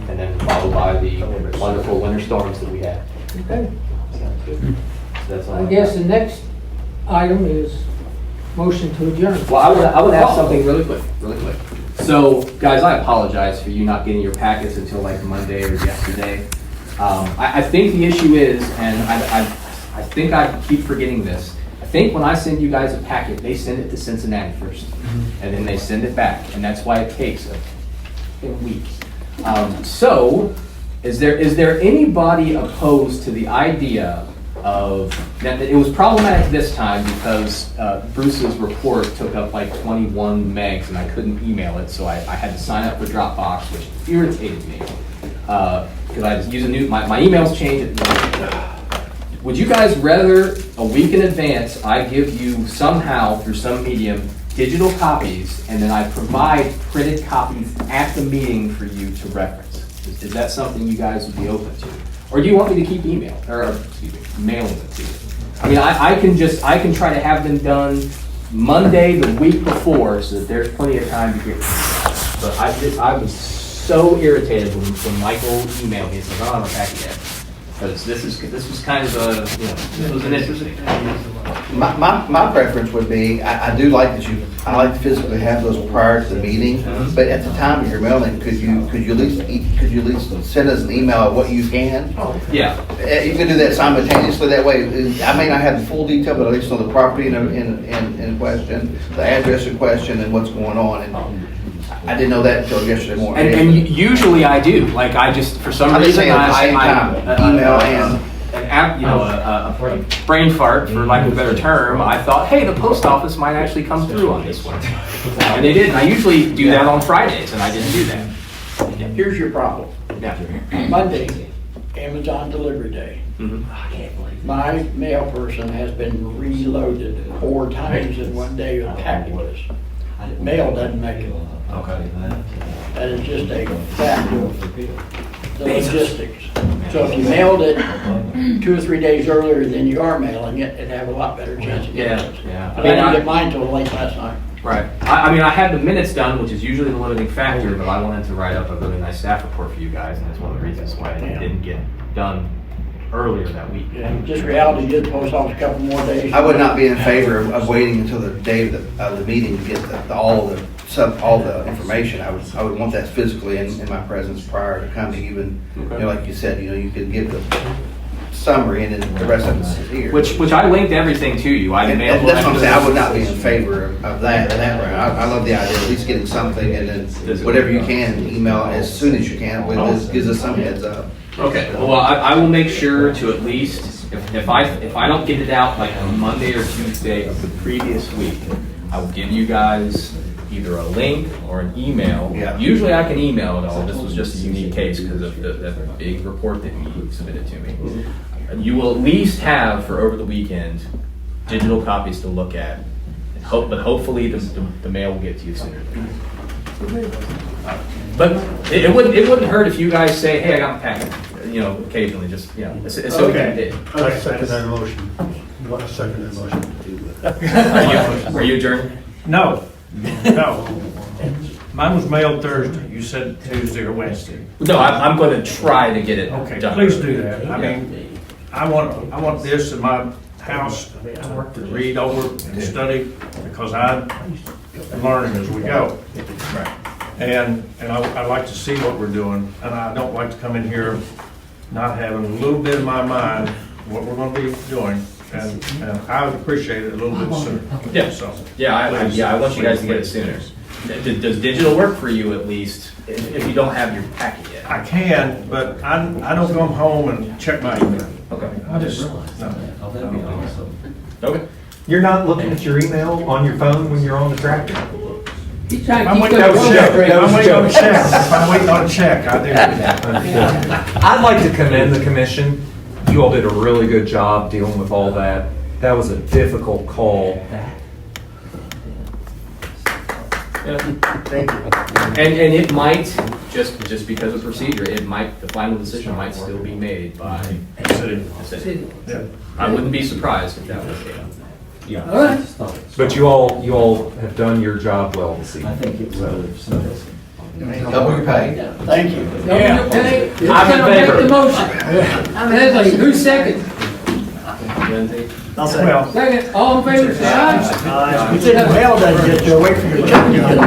and then followed by the wonderful winter storms that we had. Okay. So that's all. I guess the next item is motion to adjourn. Well, I would ask something really quick. So, guys, I apologize for you not getting your packets until like Monday or yesterday. I think the issue is, and I think I keep forgetting this. I think when I send you guys a packet, they send it to Cincinnati first, and then they send it back, and that's why it takes a week. So, is there anybody opposed to the idea of that? It was problematic this time because Bruce's report took up like 21 megs, and I couldn't email it, so I had to sign up for Dropbox, which irritated me because I just use my emails change. Would you guys rather a week in advance I give you somehow through some medium digital copies, and then I provide printed copies at the meeting for you to reference? Is that something you guys would be open to? Or do you want me to keep mailing it to you? I mean, I can try to have them done Monday the week before so that there's plenty of time to get them. But I was so irritated when Michael emailed me and said, "I don't have a packet yet." Because this was kind of this was an interesting. My preference would be, I do like that I like to physically have those prior to the meeting, but at the time of your mailing, could you at least send us an email of what you can? Yeah. You can do that simultaneously, that way, I may not have the full detail, but at least on the property in question, the address in question, and what's going on, and I didn't know that until yesterday morning. And usually I do. Like I just, for some reason, email and a brain fart, for lack of a better term. I thought, hey, the post office might actually come through on this one, and they didn't. I usually do that on Fridays, and I didn't do that. Here's your problem. Yeah. Monday, Amazon delivery day. My mail person has been reloaded 4 times in one day with packages. Mail doesn't make it. Okay. That is just a fact of the logistics. So if you mailed it 2 or 3 days earlier than you are mailing it, it'd have a lot better chance of getting it. Yeah. But I didn't get mine till late last night. Right. I mean, I had the minutes done, which is usually the limiting factor, but I wanted to write up a really nice staff report for you guys, and that's one of the reasons why I didn't get done earlier that week. Yeah, just reality, get the post office a couple more days. I would not be in favor of waiting until the day of the meeting to get all the information. I would want that physically in my presence prior to coming, even, like you said, you could give the summary and then the rest of us is here. Which I linked everything to you. I And emailed. that's what I'm saying, I would not be in favor of that route. I love the idea of at least getting something and then whatever you can, email as soon as you can, but this gives us some heads up. Okay, well, I will make sure to at least, if I don't get it out like on Monday or Tuesday of the previous week, I will give you guys either a link or an email. Yeah. Usually I can email it all. This was just a unique case because of that big report that you submitted to me. You will at least have for over the weekend digital copies to look at. But hopefully the mail will get to you sooner. But it wouldn't hurt if you guys say, hey, I got my packet. Occasionally, just it's okay. Did. I second that motion. I second that motion. Are you adjourned? No. Mine was mailed Thursday. You said Tuesday or Wednesday. No, I'm going to try to get it Okay, done. please do that. I mean, I want this in my house to read over and study because I'm learning as we go. Right. And I like to see what we're doing, and I don't like to come in here not having a little bit in my mind what we're going to be doing, and I would appreciate it a little bit sooner. Yeah. So. I want you guys to get it sooner. Does digital work for you at least if you don't have your packet yet? I can, but I don't come home and check my email. Okay. I just, Okay. You're not looking at your email on your phone when you're on the tractor? He's trying to I'm keep waiting the on a road check. straight. I'm waiting on a check. If I'm waiting on a check, I do that. I'd like to commend the commission. You all did a really good job dealing with all that. That was a difficult call. Thank you. And it might, just because of procedure, the final decision might still be made by the city. Yeah. I wouldn't be surprised if that was it. Yeah. All right. But you all have done your job well this evening. I think it's Double your pay. Thank you. Okay, I'm in make favor. the motion. Leslie, who's second? I'll say. Well, Second, all in favor, say aye. You said the mail doesn't get there, wait for your check to get.